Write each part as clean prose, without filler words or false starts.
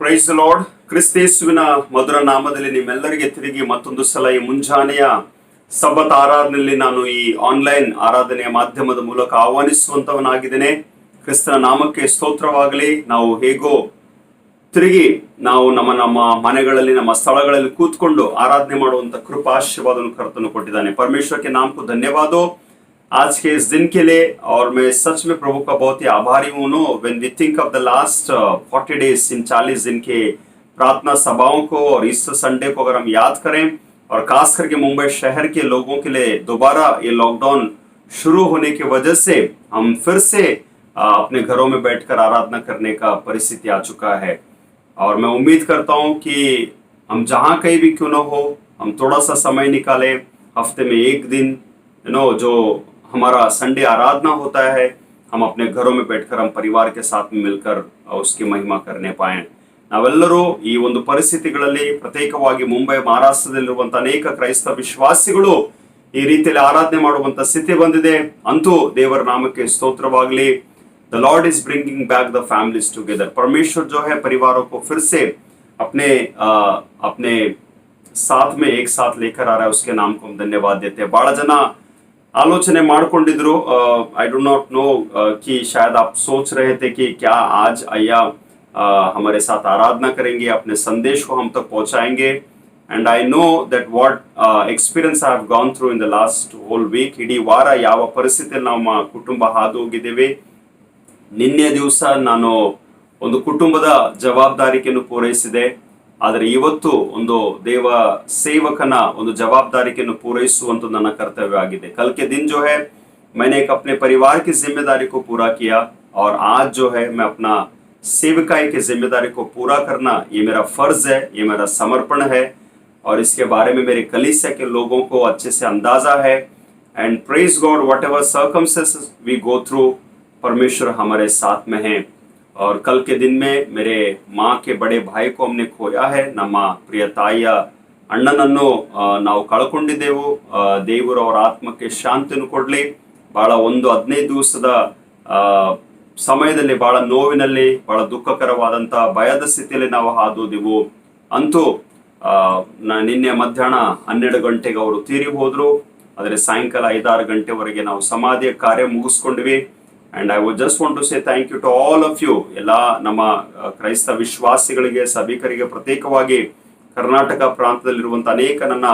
Price lord. ಕ್ರಿಸ್ತೇಸುವಿನ ಮಧುರ ನಾಮದಲ್ಲಿ ನಿಮ್ಮೆಲ್ಲರಿಗೆ ತಿರುಗಿ ಮತ್ತೊಂದು ಸಲ ಈ ಮುಂಜಾನೆಯ ಸಬ್ಬತ್ ಆರಾಧನೆಯಲ್ಲಿ ನಾನು ಈ ಆನ್ಲೈನ್ ಆರಾಧನೆಯ ಮಾಧ್ಯಮದ ಮೂಲಕ ಆಹ್ವಾನಿಸುವಂತವನಾಗಿದ್ದೇನೆ. ಕ್ರಿಸ್ತನ ನಾಮಕ್ಕೆ ಸ್ತೋತ್ರವಾಗಲಿ. ನಾವು ಹೇಗೋ ತಿರುಗಿ ನಾವು ನಮ್ಮ ಮನೆಗಳಲ್ಲಿ ನಮ್ಮ ಸ್ಥಳಗಳಲ್ಲಿ ಕೂತ್ಕೊಂಡು ಆರಾಧನೆ ಮಾಡುವಂತ ಕೃಪಾಶೀರ್ವಾದವನ್ನು ಕರ್ತನು ಕೊಟ್ಟಿದ್ದಾನೆ. परमेश्वर के नाम को धन्यवाद हो आज के इस दिन के लिए, और मैं सच में प्रभु का बहुत ही आभारी हूँ. When we think of the last 40 days, इन 40 दिन के प्रार्थना सभाओं को और ईस्टर संडे को अगर हम याद करें, और खास करके मुंबई शहर के लोगों के लिए दोबारा ये लॉकडाउन शुरू होने की वजह से हम फिर से अपने घरों में बैठकर आराधना करने का परिस्थिति आ चुका है. और मैं उम्मीद करता हूं कि हम जहां कहीं भी क्यों ना हो, हम थोड़ा सा समय निकालें, हफ्ते में एक दिन जो हमारा संडे आराधना होता है, हम अपने घरों में बैठकर हम परिवार के साथ में मिलकर उसकी महिमा करने पाए. ನಾವೆಲ್ಲರೂ ಈ ಒಂದು ಪರಿಸ್ಥಿತಿಗಳಲ್ಲಿ ಪ್ರತ್ಯೇಕವಾಗಿ ಮುಂಬೈ ಮಹಾರಾಷ್ಟ್ರದಲ್ಲಿರುವಂತಹ ಅನೇಕ ಕ್ರೈಸ್ತ ವಿಶ್ವಾಸಿಗಳು ಈ ರೀತಿಯಲ್ಲಿ ಆರಾಧನೆ ಮಾಡುವಂತ ಸ್ಥಿತಿ ಬಂದಿದೆ. ಅಂತೂ ದೇವರ ನಾಮಕ್ಕೆ ಸ್ತೋತ್ರವಾಗಲಿ. The Lord is bringing back the families together. परमेश्वर जो है परिवारों को फिर से अपने साथ में एक साथ लेकर आ रहा है. उसके नाम को हम धन्यवाद देते हैं. बड़ा जना आलोचने ಮಾಡ್ಕೊಂಡಿದ್ರು. I do not know कि शायद आप सोच रहे थे कि क्या आज अय्या हमारे साथ आराधना करेंगे, अपने संदेश को हम तक पहुंचाएंगे. And I know that what experience I have gone through in the last whole week. ಇಡೀ ವಾರ ಯಾವ ಪರಿಸ್ಥಿತಿಯಲ್ಲಿ ನಮ್ಮ ಕುಟುಂಬ ಹಾದು ಹೋಗಿದ್ದೇವೆ. ನಿನ್ನೆ ದಿವಸ ನಾನು ಒಂದು ಕುಟುಂಬದ ಜವಾಬ್ದಾರಿಕೆಯನ್ನು ಪೂರೈಸಿದೆ, ಆದರೆ ಇವತ್ತು ಒಂದು ದೇವ ಸೇವಕನ ಒಂದು ಜವಾಬ್ದಾರಿಕೆಯನ್ನು पूरैಸುವಂತ ನನ್ನ कर्तव्य आಗಿದೆ. कल के दिन जो है मैंने एक अपने परिवार की जिम्मेदारी को पूरा किया, और आज जो है मैं अपना सेवकाई की जिम्मेदारी को पूरा करना, ये मेरा फर्ज है, ये मेरा समर्पण है. और इसके बारे में मेरे कलीसिया के लोगों को अच्छे से अंदाजा है. And praise God, whatever circumstances we go through, परमेश्वर हमारे साथ में हैं. और कल के दिन में मेरे माँ के बड़े भाई को हमने खोया है. ನಮ್ಮ ಪ್ರಿಯ ತಾಯಿಯ ಅಣ್ಣನನ್ನು ನಾವು ಕಳ್ಕೊಂಡಿದ್ದೆವು. ದೇವರು ಅವರ ಆತ್ಮಕ್ಕೆ ಶಾಂತಿಯನ್ನು ಕೊಡಲಿ. ಬಹಳ ಒಂದು 15 ದಿವಸದ ಸಮಯದಲ್ಲಿ ಬಹಳ ನೋವಿನಲ್ಲಿ, ಬಹಳ ದುಃಖಕರವಾದಂತ ಭಯದ ಸ್ಥಿತಿಯಲ್ಲಿ ನಾವು ಹಾದೋದೆವು. ಅಂತೂ ನಿನ್ನೆ ಮಧ್ಯಾಹ್ನ 12 ಗಂಟೆಗೆ ಅವರು ತೀರಿ ಹೋದ್ರು. ಆದರೆ ಸಾಯಂಕಾಲ 5-6 ಗಂಟೆವರೆಗೆ ನಾವು ಸಮಾಧಿಯ ಕಾರ್ಯ ಮುಗಿಸ್ಕೊಂಡ್ವಿ. And I would just want to say thank you to all of you. ಎಲ್ಲ ನಮ್ಮ ಕ್ರೈಸ್ತ ವಿಶ್ವಾಸಿಗಳಿಗೆ, ಸಭಿಕರಿಗೆ, ಪ್ರತ್ಯೇಕವಾಗಿ ಕರ್ನಾಟಕ ಪ್ರಾಂತದಲ್ಲಿರುವಂತ ಅನೇಕ ನನ್ನ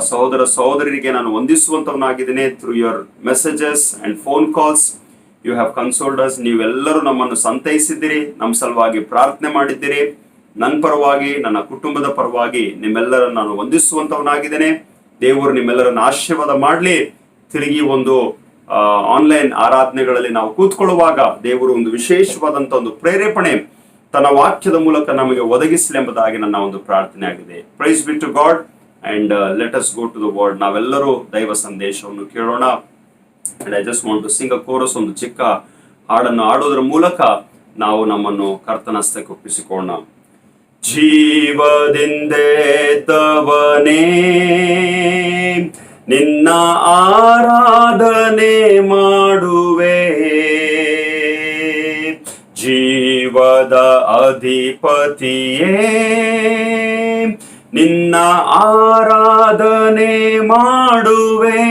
ಸಹೋದರ ಸಹೋದರರಿಗೆ ನಾನು ವಂದಿಸುವಂತವನಾಗಿದ್ದೇನೆ. Through your messages and phone calls you have consoled us. ನೀವೆಲ್ಲರೂ ನಮ್ಮನ್ನು ಸಂತೈಸಿದ್ದೀರಿ, ನಮ್ಮ ಸಲುವಾಗಿ ಪ್ರಾರ್ಥನೆ ಮಾಡಿದ್ದೀರಿ. ನನ್ನ ಪರವಾಗಿ, ನನ್ನ ಕುಟುಂಬದ ಪರವಾಗಿ ನಿಮ್ಮೆಲ್ಲರನ್ನು ನಾನು ವಂದಿಸುವಂತವನಾಗಿದ್ದೇನೆ. ದೇವರು ನಿಮ್ಮೆಲ್ಲರನ್ನು ಆಶೀರ್ವಾದ ಮಾಡಲಿ. ತಿರುಗಿ ಒಂದು ಆನ್ಲೈನ್ ಆರಾಧನೆಗಳಲ್ಲಿ ನಾವು ಕೂತ್ಕೊಳ್ಳುವಾಗ ದೇವರು ಒಂದು ವಿಶೇಷವಾದಂತ ಒಂದು ಪ್ರೇರೇಪಣೆ ತನ್ನ ವಾಕ್ಯದ ಮೂಲಕ ನಮಗೆ ಒದಗಿಸಲಿ ಎಂಬುದಾಗಿ ನನ್ನ ಒಂದು ಪ್ರಾರ್ಥನೆ ಆಗಿದೆ. Praise be to God. And let us go to the word. ನಾವೆಲ್ಲರೂ ದೈವ ಸಂದೇಶವನ್ನು ಕೇಳೋಣ. And I just want to sing a chorus. ಒಂದು ಚಿಕ್ಕ ಹಾಡನ್ನು ಆಡೋದ್ರ ಮೂಲಕ ನಾವು ನಮ್ಮನ್ನು ಕರ್ತನಸ್ತಕ್ಕೆ ಒಪ್ಪಿಸಿಕೊಳ್ಳೋಣ. ಜೀವದಿಂದೇದ್ದವನೇ ನಿನ್ನ ಆರಾಧನೆ ಮಾಡುವೆ, ಜೀವದ ಅಧಿಪತಿಯೇ ನಿನ್ನ ಆರಾಧನೆ ಮಾಡುವೆ,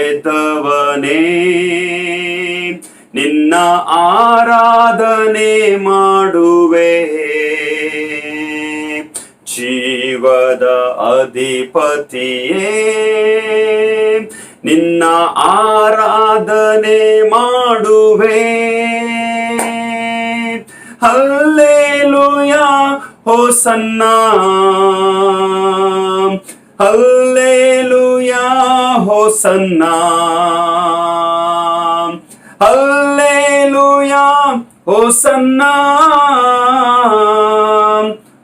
ಜೀವದಿಂದೇದ್ದವನೇ ನಿನ್ನ ಆರಾಧನೆ ಮಾಡುವೆ, ಜೀವದ ಅಧಿಪತಿಯೇ ನಿನ್ನ ಆರಾಧನೆ ಮಾಡುವೆ. Hallelujah hosanna, hallelujah hosanna, hallelujah hosanna,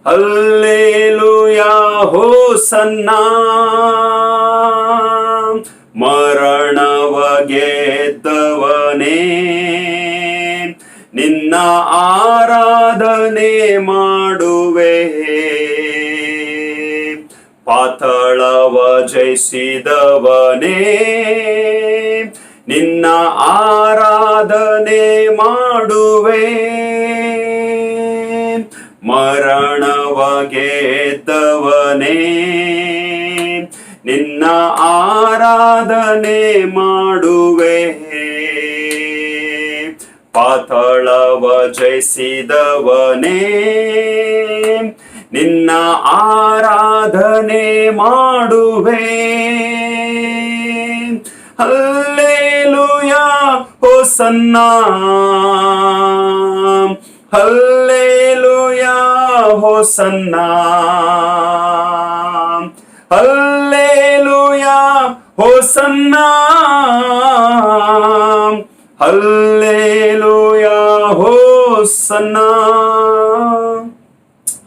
hallelujah hosanna. ಮರಣವ ಗೆದ್ದವನೇ ನಿನ್ನ ಆರಾಧನೆ ಮಾಡುವೆ, ಪಾತಾಳವ ಜಯಿಸಿದವನೇ ನಿನ್ನ ಆರಾಧನೆ ಆರಾಧನೆ ಮಾಡುವೆ, ಮರಣವ ಗೆದ್ದವನೇ ನಿನ್ನ ಆರಾಧನೆ ಮಾಡುವೆ, ಪಾತಾಳವ ಜಯಿಸಿದವನೇ ನಿನ್ನ ಆರಾಧನೆ ಮಾಡುವೆ. Hallelujah hosanna, hallelujah hosanna, hallelujah hosanna, hallelujah hosanna.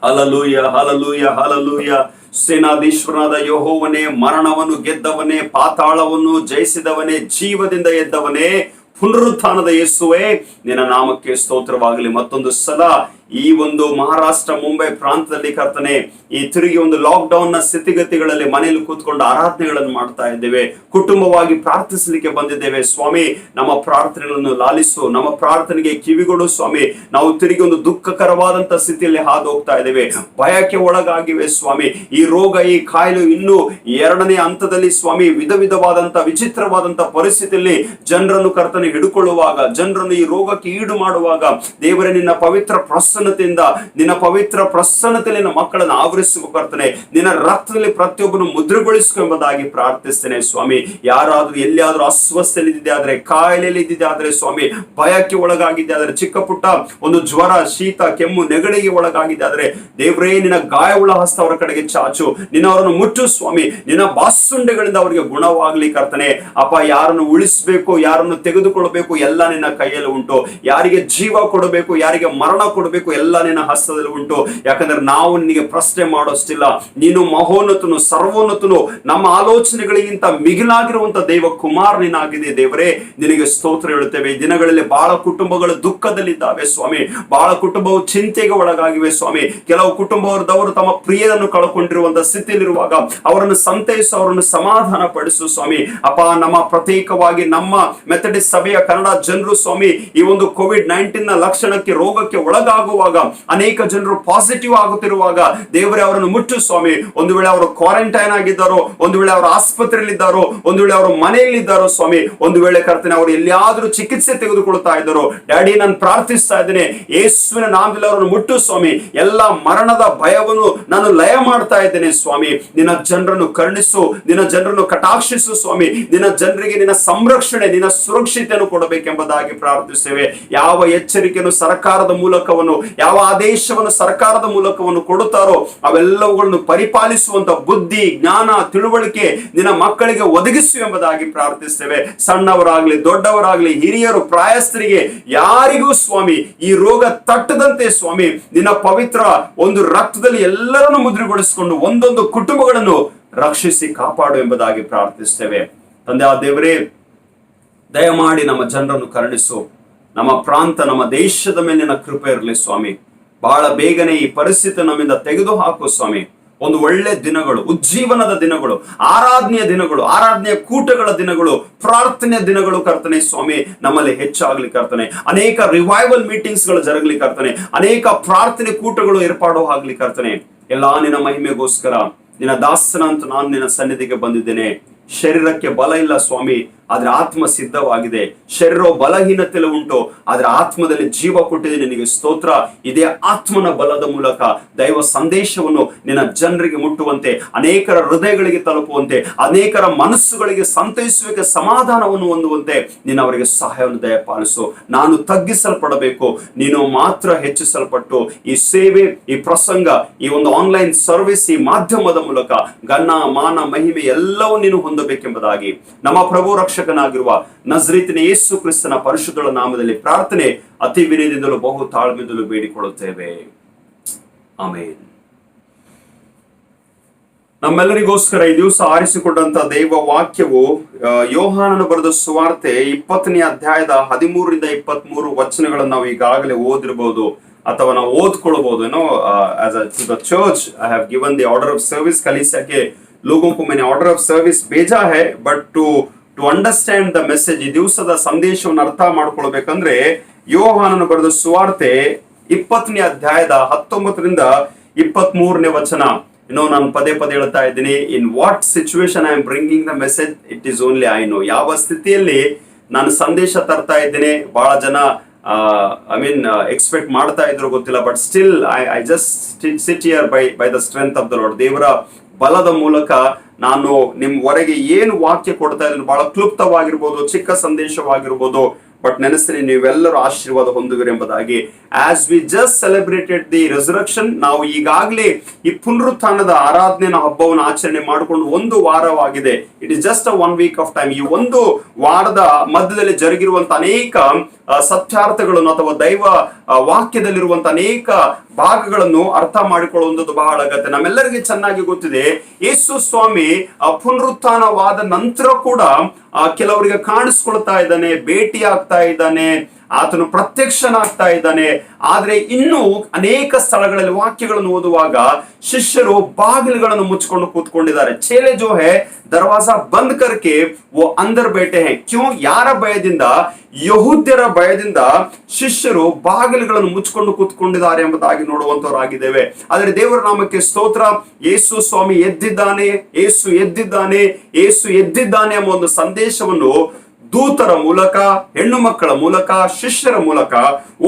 Hallelujah, hallelujah, hallelujah. ಸೇನಾಧೀಶ್ವರನಾದ ಯೆಹೋವನೇ, ಮರಣವನ್ನು ಗೆದ್ದವನೇ, ಪಾತಾಳವನ್ನು ಜಯಿಸಿದವನೇ, ಜೀವದಿಂದ ಎದ್ದವನೇ, ಪುನರುತ್ಥಾನದ ಯೇಸುವೆ, ನಿನ್ನ ನಾಮಕ್ಕೆ ಸ್ತೋತ್ರವಾಗಲಿ. ಮತ್ತೊಂದು ಸಲ ಈ ಒಂದು ಮಹಾರಾಷ್ಟ್ರ ಮುಂಬೈ ಪ್ರಾಂತದಲ್ಲಿ ಕರ್ತನೆ, ಈ ತಿರುಗಿ ಒಂದು ಲಾಕ್ ಡೌನ್ ನ ಸ್ಥಿತಿಗತಿಗಳಲ್ಲಿ ಮನೆಯಲ್ಲಿ ಕೂತ್ಕೊಂಡು ಆರಾಧನೆಗಳನ್ನು ಮಾಡ್ತಾ ಇದ್ದೇವೆ, ಕುಟುಂಬವಾಗಿ ಪ್ರಾರ್ಥಿಸಲಿಕ್ಕೆ ಬಂದಿದ್ದೇವೆ ಸ್ವಾಮಿ. ನಮ್ಮ ಪ್ರಾರ್ಥನೆಗಳನ್ನು ಲಾಲಿಸು, ನಮ್ಮ ಪ್ರಾರ್ಥನೆಗೆ ಕಿವಿಗೊಡು ಸ್ವಾಮಿ. ನಾವು ತಿರುಗಿ ಒಂದು ದುಃಖಕರವಾದಂತ ಸ್ಥಿತಿಯಲ್ಲಿ ಹಾದು ಹೋಗ್ತಾ ಇದ್ದೇವೆ, ಭಯಕ್ಕೆ ಒಳಗಾಗಿವೆ ಸ್ವಾಮಿ. ಈ ರೋಗ, ಈ ಕಾಯಿಲೆ ಇನ್ನೂ ಎರಡನೇ ಹಂತದಲ್ಲಿ ಸ್ವಾಮಿ, ವಿಧ ವಿಧವಾದಂತ ವಿಚಿತ್ರವಾದಂತ ಪರಿಸ್ಥಿತಿಯಲ್ಲಿ ಜನರನ್ನು ಕರ್ತನೆ ಹಿಡ್ಕೊಳ್ಳುವಾಗ, ಜನರನ್ನು ಈ ರೋಗಕ್ಕೆ ಈಡು ಮಾಡುವಾಗ, ದೇವರೇ ನಿನ್ನ ಪವಿತ್ರ ಪ್ರಸನ್ನತೆಯಿಂದ, ನಿನ್ನ ಪವಿತ್ರ ಪ್ರಸನ್ನತೆಯಲ್ಲಿ ನಿನ್ನ ಮಕ್ಕಳನ್ನು ಆವರಿಸುವ ಕರ್ತನೆ, ನಿನ್ನ ರಕ್ತದಲ್ಲಿ ಪ್ರತಿಯೊಬ್ಬನು ಮುದ್ರೆಗೊಳಿಸುವ ಎಂಬುದಾಗಿ ಪ್ರಾರ್ಥಿಸ್ತೇನೆ ಸ್ವಾಮಿ. ಯಾರಾದ್ರೂ ಎಲ್ಲಿಯಾದ್ರೂ ಅಸ್ವಸ್ಥದಲ್ಲಿ ಇದ್ದಿದೆ ಆದ್ರೆ, ಕಾಯಿಲೆಯಲ್ಲಿ ಇದ್ದಿದೆ ಆದ್ರೆ ಸ್ವಾಮಿ, ಭಯಕ್ಕೆ ಒಳಗಾಗಿದೆ ಆದ್ರೆ, ಚಿಕ್ಕ ಪುಟ್ಟ ಒಂದು ಜ್ವರ, ಶೀತ, ಕೆಮ್ಮು, ನೆಗಡಿಗೆ ಒಳಗಾಗಿದೆ ಆದ್ರೆ, ದೇವರೇ ನಿನ್ನ ಗಾಯವುಳ್ಳ ಹಸ್ತ ಅವರ ಕಡೆಗೆ ಚಾಚು, ನಿನ್ನ ಅವರನ್ನು ಮುಟ್ಟು ಸ್ವಾಮಿ. ನಿನ್ನ ಬಾಸುಂಡೆಗಳಿಂದ ಅವರಿಗೆ ಗುಣವಾಗ್ಲಿ ಕರ್ತನೆ. ಅಪ್ಪ, ಯಾರನ್ನು ಉಳಿಸಬೇಕು, ಯಾರನ್ನು ತೆಗೆದುಕೊಳ್ಳಬೇಕು, ಎಲ್ಲ ನಿನ್ನ ಕೈಯಲ್ಲಿ ಉಂಟು. ಯಾರಿಗೆ ಜೀವ ಕೊಡಬೇಕು, ಯಾರಿಗೆ ಮರಣ ಕೊಡಬೇಕು, ಎಲ್ಲ ನಿನ್ನ ಹಸ್ತದಲ್ಲಿ ಉಂಟು. ಯಾಕಂದ್ರೆ ನಾವು ನಿನಗೆ ಪ್ರಶ್ನೆ ಮಾಡೋಷ್ಟಿಲ್ಲ. ನೀನು ಮಹೋನ್ನತನು, ಸರ್ವೋನ್ನತನು, ನಮ್ಮ ಆಲೋಚನೆಗಳಿಗಿಂತ ಮಿಗಿಲಾಗಿರುವಂತ ದೇವ ಕುಮಾರನಾಗಿದೆ. ದೇವರೇ, ನಿನಗೆ ಸ್ತೋತ್ರ ಹೇಳುತ್ತೇವೆ. ಈ ದಿನಗಳಲ್ಲಿ ಬಹಳ ಕುಟುಂಬಗಳು ದುಃಖದಲ್ಲಿದ್ದಾವೆ ಸ್ವಾಮಿ, ಬಹಳ ಕುಟುಂಬವು ಚಿಂತೆಗೆ ಒಳಗಾಗಿವೆ ಸ್ವಾಮಿ. ಕೆಲವು ಕುಟುಂಬದವರು ತಮ್ಮ ಪ್ರಿಯರನ್ನು ಕಳ್ಕೊಂಡಿರುವಂತ ಸ್ಥಿತಿಯಲ್ಲಿರುವಾಗ ಅವರನ್ನು ಸಂತೈಸು, ಅವರನ್ನು ಸಮಾಧಾನ ಪಡಿಸು ಸ್ವಾಮಿ. ಅಪ್ಪ, ನಮ್ಮ ಪ್ರತ್ಯೇಕವಾಗಿ ನಮ್ಮ ಮೆಥಡಿಸ್ಟ್ ಸಭೆಯ ಕನ್ನಡ ಜನರು ಸ್ವಾಮಿ, ಈ ಒಂದು ಕೋವಿಡ್-19 ನ ಲಕ್ಷಣಕ್ಕೆ, ರೋಗಕ್ಕೆ ಒಳಗಾಗುವಾಗ, ಅನೇಕ ಜನರು ಪಾಸಿಟಿವ್ ಆಗುತ್ತಿರುವಾಗ, ದೇವರೇ ಅವರನ್ನು ಮುಟ್ಟು ಸ್ವಾಮಿ. ಒಂದು ವೇಳೆ ಅವರು ಕ್ವಾರಂಟೈನ್ ಆಗಿದ್ದಾರೋ, ಒಂದು ವೇಳೆ ಅವರು ಆಸ್ಪತ್ರೆಯಲ್ಲಿ ಇದ್ದಾರೋ, ಒಂದು ವೇಳೆ ಅವರು ಮನೆಯಲ್ಲಿ ಇದ್ದಾರೋ ಸ್ವಾಮಿ, ಒಂದು ವೇಳೆ ಕರ್ತನೆ ಅವರು ಎಲ್ಲಿಯಾದ್ರೂ ಚಿಕಿತ್ಸೆ ತೆಗೆದುಕೊಳ್ತಾ ಇದ್ದಾರೋ, ಡ್ಯಾಡಿ ನಾನು ಪ್ರಾರ್ಥಿಸ್ತಾ ಇದ್ದೇನೆ, ಯೇಸುವಿನ ನಾಮದಲ್ಲಿ ಅವರನ್ನು ಮುಟ್ಟು ಸ್ವಾಮಿ. ಎಲ್ಲ ಮರಣದ ಭಯವನ್ನು ನಾನು ಲಯ ಮಾಡ್ತಾ ಇದ್ದೇನೆ ಸ್ವಾಮಿ. ನಿನ್ನ ಜನರನ್ನು ಕರುಣಿಸು, ನಿನ್ನ ಜನರನ್ನು ಕಟಾಕ್ಷಿಸು ಸ್ವಾಮಿ. ನಿನ್ನ ಜನರಿಗೆ ನಿನ್ನ ಸಂರಕ್ಷಣೆ, ನಿನ್ನ ಸುರಕ್ಷತೆಯನ್ನು ಕೊಡಬೇಕೆಂಬುದಾಗಿ ಪ್ರಾರ್ಥಿಸ್ತೇವೆ. ಯಾವ ಎಚ್ಚರಿಕೆಯನ್ನು ಸರ್ಕಾರದ ಮೂಲಕವನ್ನು, ಯಾವ ಆದೇಶವನ್ನು ಸರ್ಕಾರದ ಮೂಲಕವನ್ನು ಕೊಡುತ್ತಾರೋ ಅವೆಲ್ಲವುಗಳನ್ನು ಪರಿಪಾಲಿಸುವಂತ ಬುದ್ಧಿ, ಜ್ಞಾನ, ತಿಳುವಳಿಕೆ ನಿನ್ನ ಮಕ್ಕಳಿಗೆ ಒದಗಿಸು ಎಂಬುದಾಗಿ ಪ್ರಾರ್ಥಿಸ್ತೇವೆ. ಸಣ್ಣವರಾಗ್ಲಿ, ದೊಡ್ಡವರಾಗ್ಲಿ, ಹಿರಿಯರು, ಪ್ರಾಯಸ್ಥರಿಗೆ ಯಾರಿಗೂ ಸ್ವಾಮಿ ಈ ರೋಗ ತಟ್ಟದಂತೆ ಸ್ವಾಮಿ, ನಿನ್ನ ಪವಿತ್ರ ಒಂದು ರಕ್ತದಲ್ಲಿ ಎಲ್ಲರನ್ನು ಮುದ್ರೆಗೊಳಿಸಿಕೊಂಡು ಒಂದೊಂದು ಕುಟುಂಬಗಳನ್ನು ರಕ್ಷಿಸಿ ಕಾಪಾಡು ಎಂಬುದಾಗಿ ಪ್ರಾರ್ಥಿಸ್ತೇವೆ. ತಂದೆ ಆ ದೇವರೇ, ದಯಮಾಡಿ ನಮ್ಮ ಜನರನ್ನು ಕರುಣಿಸು. ನಮ್ಮ ಪ್ರಾಂತ, ನಮ್ಮ ದೇಶದ ಮೇಲಿನ ಕೃಪೆ ಇರಲಿ ಸ್ವಾಮಿ. ಬಹಳ ಬೇಗನೆ ಈ ಪರಿಸ್ಥಿತಿ ನಮ್ಮಿಂದ ತೆಗೆದು ಹಾಕು ಸ್ವಾಮಿ. ಒಂದು ಒಳ್ಳೆ ದಿನಗಳು, ಉಜ್ಜೀವನದ ದಿನಗಳು, ಆರಾಧನೆಯ ದಿನಗಳು, ಆರಾಧನೆಯ ಕೂಟಗಳ ದಿನಗಳು, ಪ್ರಾರ್ಥನೆಯ ದಿನಗಳು ಕರ್ತನೆ ಸ್ವಾಮಿ ನಮ್ಮಲ್ಲಿ ಹೆಚ್ಚಾಗ್ಲಿ ಕರ್ತನೆ. ಅನೇಕ ರಿವೈವಲ್ ಮೀಟಿಂಗ್ಸ್ ಗಳು ಜರಗಲಿ ಕರ್ತನೆ. ಅನೇಕ ಪ್ರಾರ್ಥನೆ ಕೂಟಗಳು ಏರ್ಪಾಡು ಆಗ್ಲಿ ಕರ್ತನೆ. ಎಲ್ಲಾ ನಿನ್ನ ಮಹಿಮೆಗೋಸ್ಕರ ನಿನ್ನ ದಾಸನ ಅಂತ ನಾನು ನಿನ್ನ ಸನ್ನಿಧಿಗೆ ಬಂದಿದ್ದೇನೆ. ಶರೀರಕ್ಕೆ ಬಲ ಇಲ್ಲ ಸ್ವಾಮಿ, ಆದ್ರೆ ಆತ್ಮ ಸಿದ್ಧವಾಗಿದೆ. ಶರೀರ ಬಲಹೀನತೆಯಲ್ಲಿ ಉಂಟು, ಆದ್ರೆ ಆತ್ಮದಲ್ಲಿ ಜೀವ ಕೊಟ್ಟಿದೆ. ನಿನಗೆ ಸ್ತೋತ್ರ. ಇದೇ ಆತ್ಮನ ಬಲದ ಮೂಲಕ ದೈವ ಸಂದೇಶವನ್ನು ನಿನ್ನ ಜನರಿಗೆ ಮುಟ್ಟುವಂತೆ, ಅನೇಕರ ಹೃದಯಗಳಿಗೆ ತಲುಪುವಂತೆ, ಅನೇಕರ ಮನಸ್ಸುಗಳಿಗೆ ಸಂತೈಸುವಿಕೆ, ಸಮಾಧಾನವನ್ನು ಹೊಂದುವಂತೆ ನೀನು ಅವರಿಗೆ ಸಹಾಯವನ್ನು ದಯಪಾಲಿಸು. ನಾನು ತಗ್ಗಿಸಲ್ಪಡಬೇಕು, ನೀನು ಮಾತ್ರ ಹೆಚ್ಚಿಸಲ್ಪಟ್ಟು ಈ ಸೇವೆ, ಈ ಪ್ರಸಂಗ, ಈ ಒಂದು ಆನ್ಲೈನ್ ಸರ್ವಿಸ್, ಈ ಮಾಧ್ಯಮದ ಮೂಲಕ ಘನ, ಮಾನ, ಮಹಿಮೆ ಎಲ್ಲವೂ ನೀನು ಹೊಂದಬೇಕೆಂಬುದಾಗಿ ನಮ್ಮ ಪ್ರಭು ರಕ್ಷಕನಾಗಿರುವ ನಜರೇತಿನ ಯೇಸು ಕ್ರಿಸ್ತನ ಪರಿಶುದ್ಧ ನಾಮದಲ್ಲಿ ಪ್ರಾರ್ಥನೆ ಅತಿ ವಿನಯದಿಂದಲೂ ಬಹು ತಾಳ್ಮೆಯಿಂದಲೂ ಬೇಡಿಕೊಳ್ಳುತ್ತೇವೆ. ಆಮೇನ್. ನಮ್ಮೆಲ್ಲರಿಗೋಸ್ಕರ ಈ ದಿವಸ ಆರಿಸಿಕೊಂಡಂತ ದೈವ ವಾಕ್ಯವು ಯೋಹಾನನು ಬರೆದ ಸುವಾರ್ತೆ 20ನೇ ಅಧ್ಯಾಯದ 13ರಿಂದ 23 ವಚನಗಳನ್ನು ನಾವು ಈಗಾಗಲೇ ಓದಿರಬಹುದು ಅಥವಾ ನಾವು ಓದ್ಕೊಳ್ಬಹುದು. ಏನೋ to the church I have given the order of service. कलीसिया के लोगों को मैंने ऑर्डर ऑफ सर्विस भेजा है, but to to understand the message, ಈ ದಿವಸದ ಸಂದೇಶವನ್ನು ಅರ್ಥ ಮಾಡ್ಕೊಳ್ಬೇಕಂದ್ರೆ ಯೋಹಾನನು ಬರೆದ ಸುವಾರ್ತೆ 20ನೇ ಅಧ್ಯಾಯದ 19ರಿಂದ 23ನೇ ವಚನ. ನಾನು ಪದೇ ಪದೇ ಹೇಳ್ತಾ ಇದ್ದೀನಿ, in what situation I am bringing the message it is only I know. ಯಾವ ಸ್ಥಿತಿಯಲ್ಲಿ ನಾನು ಸಂದೇಶ ತರ್ತಾ ಇದ್ದೀನಿ, ಬಹಳ ಜನ ಎಕ್ಸ್ಪೆಕ್ಟ್ ಮಾಡ್ತಾ ಇದ್ರು ಗೊತ್ತಿಲ್ಲ, but still I just sit here by the strength of the lord. ದೇವರ ಬಲದ ಮೂಲಕ ನಾನು ನಿಮ್ವರೆಗೆ ಏನು ವಾಕ್ಯ ಕೊಡ್ತಾ ಇದ್ದೀನಿ, ಬಹಳ ಕ್ಲುಪ್ತವಾಗಿರ್ಬೋದು, ಚಿಕ್ಕ ಸಂದೇಶವಾಗಿರ್ಬೋದು, ಬಟ್ ನೆನೆಸ್ತೀನಿ ನೀವೆಲ್ಲರೂ ಆಶೀರ್ವಾದ ಹೊಂದುವಿರಿ ಎಂಬುದಾಗಿ. As we just celebrated the resurrection, ನಾವು ಈಗಾಗಲೇ ಈ ಪುನರುತ್ಥಾನದ ಆರಾಧನೆಯ ಹಬ್ಬವನ್ನು ಆಚರಣೆ ಮಾಡಿಕೊಂಡು 1 ವಾರವಾಗಿದೆ. It is just a 1 week of time. ಈ 1 ವಾರದ ಮಧ್ಯದಲ್ಲಿ ಜರುಗಿರುವಂತ ಅನೇಕ ಸತ್ಯಾರ್ಥಗಳನ್ನು ಅಥವಾ ದೈವ ವಾಕ್ಯದಲ್ಲಿರುವಂತ ಅನೇಕ ಭಾಗಗಳನ್ನು ಅರ್ಥ ಮಾಡಿಕೊಳ್ಳುವುದು ಬಹಳ ಅಗತ್ಯ. ನಮ್ಮೆಲ್ಲರಿಗೆ ಚೆನ್ನಾಗಿ ಗೊತ್ತಿದೆ, ಯೇಸು ಸ್ವಾಮಿ ಪುನರುತ್ಥಾನವಾದ ನಂತರ ಕೂಡ ಕೆಲವರಿಗೆ ಕಾಣಿಸ್ಕೊಳ್ತಾ ಇದ್ದಾನೆ, ಭೇಟಿ ಆಗ್ತಾ ಇದ್ದಾನೆ, ಆತನು ಪ್ರತ್ಯಕ್ಷನಾಗ್ತಾ ಇದ್ದಾನೆ. ಆದ್ರೆ ಇನ್ನೂ ಅನೇಕ ಸ್ಥಳಗಳಲ್ಲಿ ವಾಕ್ಯಗಳನ್ನು ಓದುವಾಗ ಶಿಷ್ಯರು ಬಾಗಿಲುಗಳನ್ನು ಮುಚ್ಚಿಕೊಂಡು ಕೂತ್ಕೊಂಡಿದ್ದಾರೆ. ಚೇಲೆ ಜೋ ಹೇ ದರ್ವಾಜಾ ಬಂದ್ ಕರ್ಕೆ ವೋ ಅಂದರ್ ಬೇಟೆ ಹೇ. ಕ್ಯೂ? ಯಾರ ಭಯದಿಂದ? ಯಹೂದ್ಯರ ಭಯದಿಂದ ಶಿಷ್ಯರು ಬಾಗಿಲುಗಳನ್ನು ಮುಚ್ಚಿಕೊಂಡು ಕೂತ್ಕೊಂಡಿದ್ದಾರೆ ಎಂಬುದಾಗಿ ನೋಡುವಂತವರಾಗಿದ್ದೇವೆ. ಆದರೆ ದೇವರ ನಾಮಕ್ಕೆ ಸ್ತೋತ್ರ. ಯೇಸು ಸ್ವಾಮಿ ಎದ್ದಿದ್ದಾನೆ, ಯೇಸು ಎದ್ದಿದ್ದಾನೆ, ಯೇಸು ಎದ್ದಿದ್ದಾನೆ ಎಂಬ ಒಂದು ಸಂದೇಶವನ್ನು ದೂತರ ಮೂಲಕ, ಹೆಣ್ಣು ಮಕ್ಕಳ ಮೂಲಕ, ಶಿಷ್ಯರ ಮೂಲಕ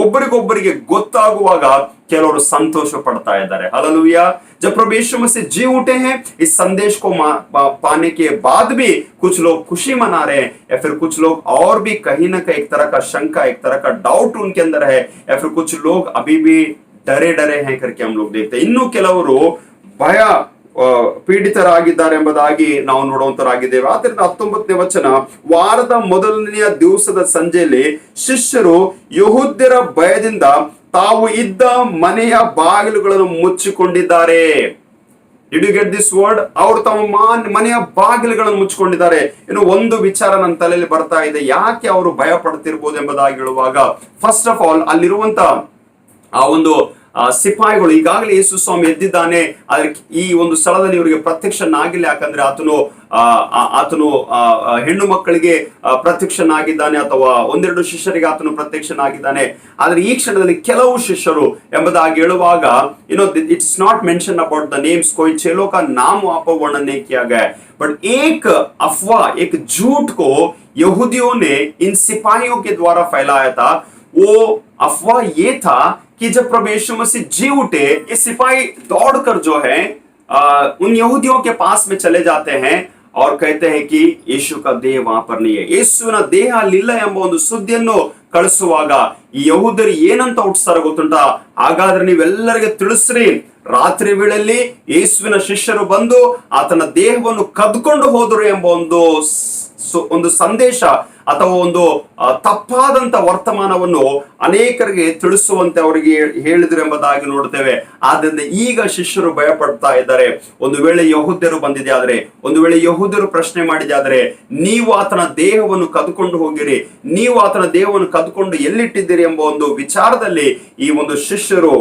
ಒಬ್ಬರಿಗೊಬ್ಬರಿಗೆ ಗೊತ್ತಾಗುವಾಗ ಕೆಲವರು ಸಂತೋಷ ಪಡ್ತಾ ಇದ್ದಾರೆ. हालेलुया। जब प्रभु यीशु मसीह जी उठे हैं, इस संदेश को पाने के बाद भी कुछ लोग खुशी मना रहे हैं, या फिर कुछ लोग और भी कहीं ना कहीं एक तरह का शंका, एक तरह का डाउट उनके अंदर है, या फिर कुछ लोग अभी भी डरे डरे हैं करके हम लोग देखते हैं. इನ್ನು ಕೆಲವರು ಭಯ ಪೀಡಿತರಾಗಿದ್ದಾರೆ ಎಂಬುದಾಗಿ ನಾವು ನೋಡುವಂತರಾಗಿದ್ದೇವೆ. ಆದ್ದರಿಂದ 19ನೇ ವಚನ, ವಾರದ ಮೊದಲನೆಯ ದಿವಸದ ಸಂಜೆಯಲ್ಲಿ ಶಿಷ್ಯರು ಯಹೂದ್ಯರ ಭಯದಿಂದ ತಾವು ಇದ್ದ ಮನೆಯ ಬಾಗಿಲುಗಳನ್ನು ಮುಚ್ಚಿಕೊಂಡಿದ್ದಾರೆ. Did you get this word? ಅವರು ತಮ್ಮ ಮನೆಯ ಬಾಗಿಲುಗಳನ್ನು ಮುಚ್ಚಿಕೊಂಡಿದ್ದಾರೆ. ಇನ್ನು ಒಂದು ವಿಚಾರ ನನ್ನ ತಲೆಯಲ್ಲಿ ಬರ್ತಾ ಇದೆ, ಯಾಕೆ ಅವರು ಭಯ ಪಡ್ತಿರ್ಬೋದು ಎಂಬುದಾಗಿ ಹೇಳುವಾಗ, ಫಸ್ಟ್ ಆಫ್ ಆಲ್ ಅಲ್ಲಿರುವಂತ ಆ ಒಂದು ಸಿಪಾಯಿಗಳು ಈಗಾಗಲೇ ಯೇಸು ಸ್ವಾಮಿ ಎದ್ದಿದ್ದಾನೆ, ಆದ್ರೆ ಈ ಒಂದು ಸ್ಥಳದಲ್ಲಿ ಇವರಿಗೆ ಪ್ರತ್ಯಕ್ಷನಾಗಿಲ್ಲ. ಯಾಕಂದ್ರೆ ಆತನು ಹೆಣ್ಣು ಮಕ್ಕಳಿಗೆ ಪ್ರತ್ಯಕ್ಷನಾಗಿದ್ದಾನೆ, ಅಥವಾ ಒಂದೆರಡು ಶಿಷ್ಯರಿಗೆ ಆತನು ಪ್ರತ್ಯಕ್ಷನಾಗಿದ್ದಾನೆ. ಆದ್ರೆ ಈ ಕ್ಷಣದಲ್ಲಿ ಕೆಲವು ಶಿಷ್ಯರು ಎಂಬುದಾಗಿ ಹೇಳುವಾಗ, it's not mention about the names, कोई चेलों का नाम वहां पर वर्णन नहीं किया गया, बट एक अफवाह, एक झूठ को यहूदियों ने इन सिपाहियों के द्वारा फैलाया था. वो अफवाह ये था कि जब प्रभु यीशु मसीह जी उठे, ये सिपाही दौड़कर जो है उन यहूदियों के पास में चले जाते हैं और कहते हैं कि यीशु का देह वहां पर नहीं है, ಯೇಸುವಿನ ದೇಹ ಅಲ್ಲಿಲ್ಲ ಎಂಬ ಒಂದು ಸುದ್ದಿಯನ್ನು ಕಳಿಸುವಾಗ ಈ ಯಹೂದರು ಏನಂತ ಹುಟ್ಟಿಸ್ತಾರ ಗೊತ್ತುಂಟಾ? ಹಾಗಾದ್ರೆ ನೀವೆಲ್ಲರಿಗೆ ತಿಳಿಸ್ರಿ, ರಾತ್ರಿ ವೇಳೆಯಲ್ಲಿ ಯೇಸುವಿನ ಶಿಷ್ಯರು ಬಂದು ಆತನ ದೇಹವನ್ನು ಕದ್ಕೊಂಡು ಹೋದರು ಎಂಬ ಒಂದು ಸಂದೇಶ ಅಥವಾ ಒಂದು ತಪ್ಪಾದಂತ ವರ್ತಮಾನವನ್ನು ಅನೇಕರಿಗೆ ತಿಳಿಸುವಂತೆ ಅವರಿಗೆ ಹೇಳಿದ್ರು ಎಂಬುದಾಗಿ ನೋಡ್ತೇವೆ. ಆದ್ರಿಂದ ಈಗ ಶಿಷ್ಯರು ಭಯ ಪಡ್ತಾ ಇದ್ದಾರೆ. ಒಂದು ವೇಳೆ ಯಹೂದ್ಯರು ಬಂದಿದೆ ಆದ್ರೆ, ಒಂದು ವೇಳೆ ಯಹೂದ್ಯರು ಪ್ರಶ್ನೆ ಮಾಡಿದೆ ಆದ್ರೆ, ನೀವು ಆತನ ದೇಹವನ್ನು ಕದ್ಕೊಂಡು ಹೋಗಿರಿ, ನೀವು ಆತನ ದೇಹವನ್ನು ಕದ್ಕೊಂಡು ಎಲ್ಲಿಟ್ಟಿದ್ದೀರಿ ಎಂಬ ಒಂದು ವಿಚಾರದಲ್ಲಿ ಈ ಒಂದು ಶಿಷ್ಯರು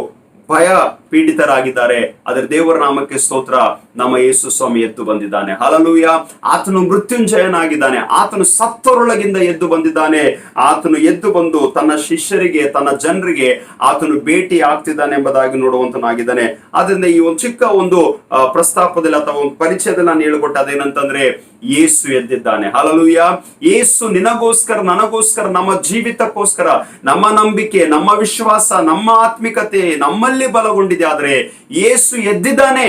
ಭಯ ಪೀಡಿತರಾಗಿದ್ದಾರೆ. ಆದರೆ ದೇವರ ನಾಮಕ್ಕೆ ಸ್ತೋತ್ರ, ನಮ್ಮ ಯೇಸು ಸ್ವಾಮಿ ಎದ್ದು ಬಂದಿದ್ದಾನೆ. ಹಲ್ಲೆಲೂಯ. ಆತನು ಮೃತ್ಯುಂಜಯನಾಗಿದ್ದಾನೆ, ಆತನು ಸತ್ತವರೊಳಗಿಂದ ಎದ್ದು ಬಂದಿದ್ದಾನೆ. ಆತನು ಎದ್ದು ಬಂದು ತನ್ನ ಶಿಷ್ಯರಿಗೆ, ತನ್ನ ಜನರಿಗೆ ಆತನು ಭೇಟಿ ಆಗ್ತಿದ್ದಾನೆ ಎಂಬುದಾಗಿ ನೋಡುವಂತನಾಗಿದ್ದಾನೆ. ಆದ್ರಿಂದ ಈ ಒಂದು ಚಿಕ್ಕ ಒಂದು ಪ್ರಸ್ತಾಪದಲ್ಲಿ ಅಥವಾ ಒಂದು ಪರಿಚಯದಲ್ಲಿ ನಾನು ಹೇಳಿಕೊಟ್ಟೆ, ಅದೇನಂತಂದ್ರೆ ಯೇಸು ಎದ್ದಿದ್ದಾನೆ. ಹಲ್ಲೆಲೂಯ. ಯೇಸು ನಿನಗೋಸ್ಕರ, ನನಗೋಸ್ಕರ, ನಮ್ಮ ಜೀವಿತಕ್ಕೋಸ್ಕರ, ನಮ್ಮ ನಂಬಿಕೆ, ನಮ್ಮ ವಿಶ್ವಾಸ, ನಮ್ಮ ಆತ್ಮಿಕತೆ ನಮ್ಮಲ್ಲಿ ಬಲಗೊಂಡಿದೆ. ಆದ್ರೆ ಯೇಸು ಎದ್ದಿದ್ದಾನೆ.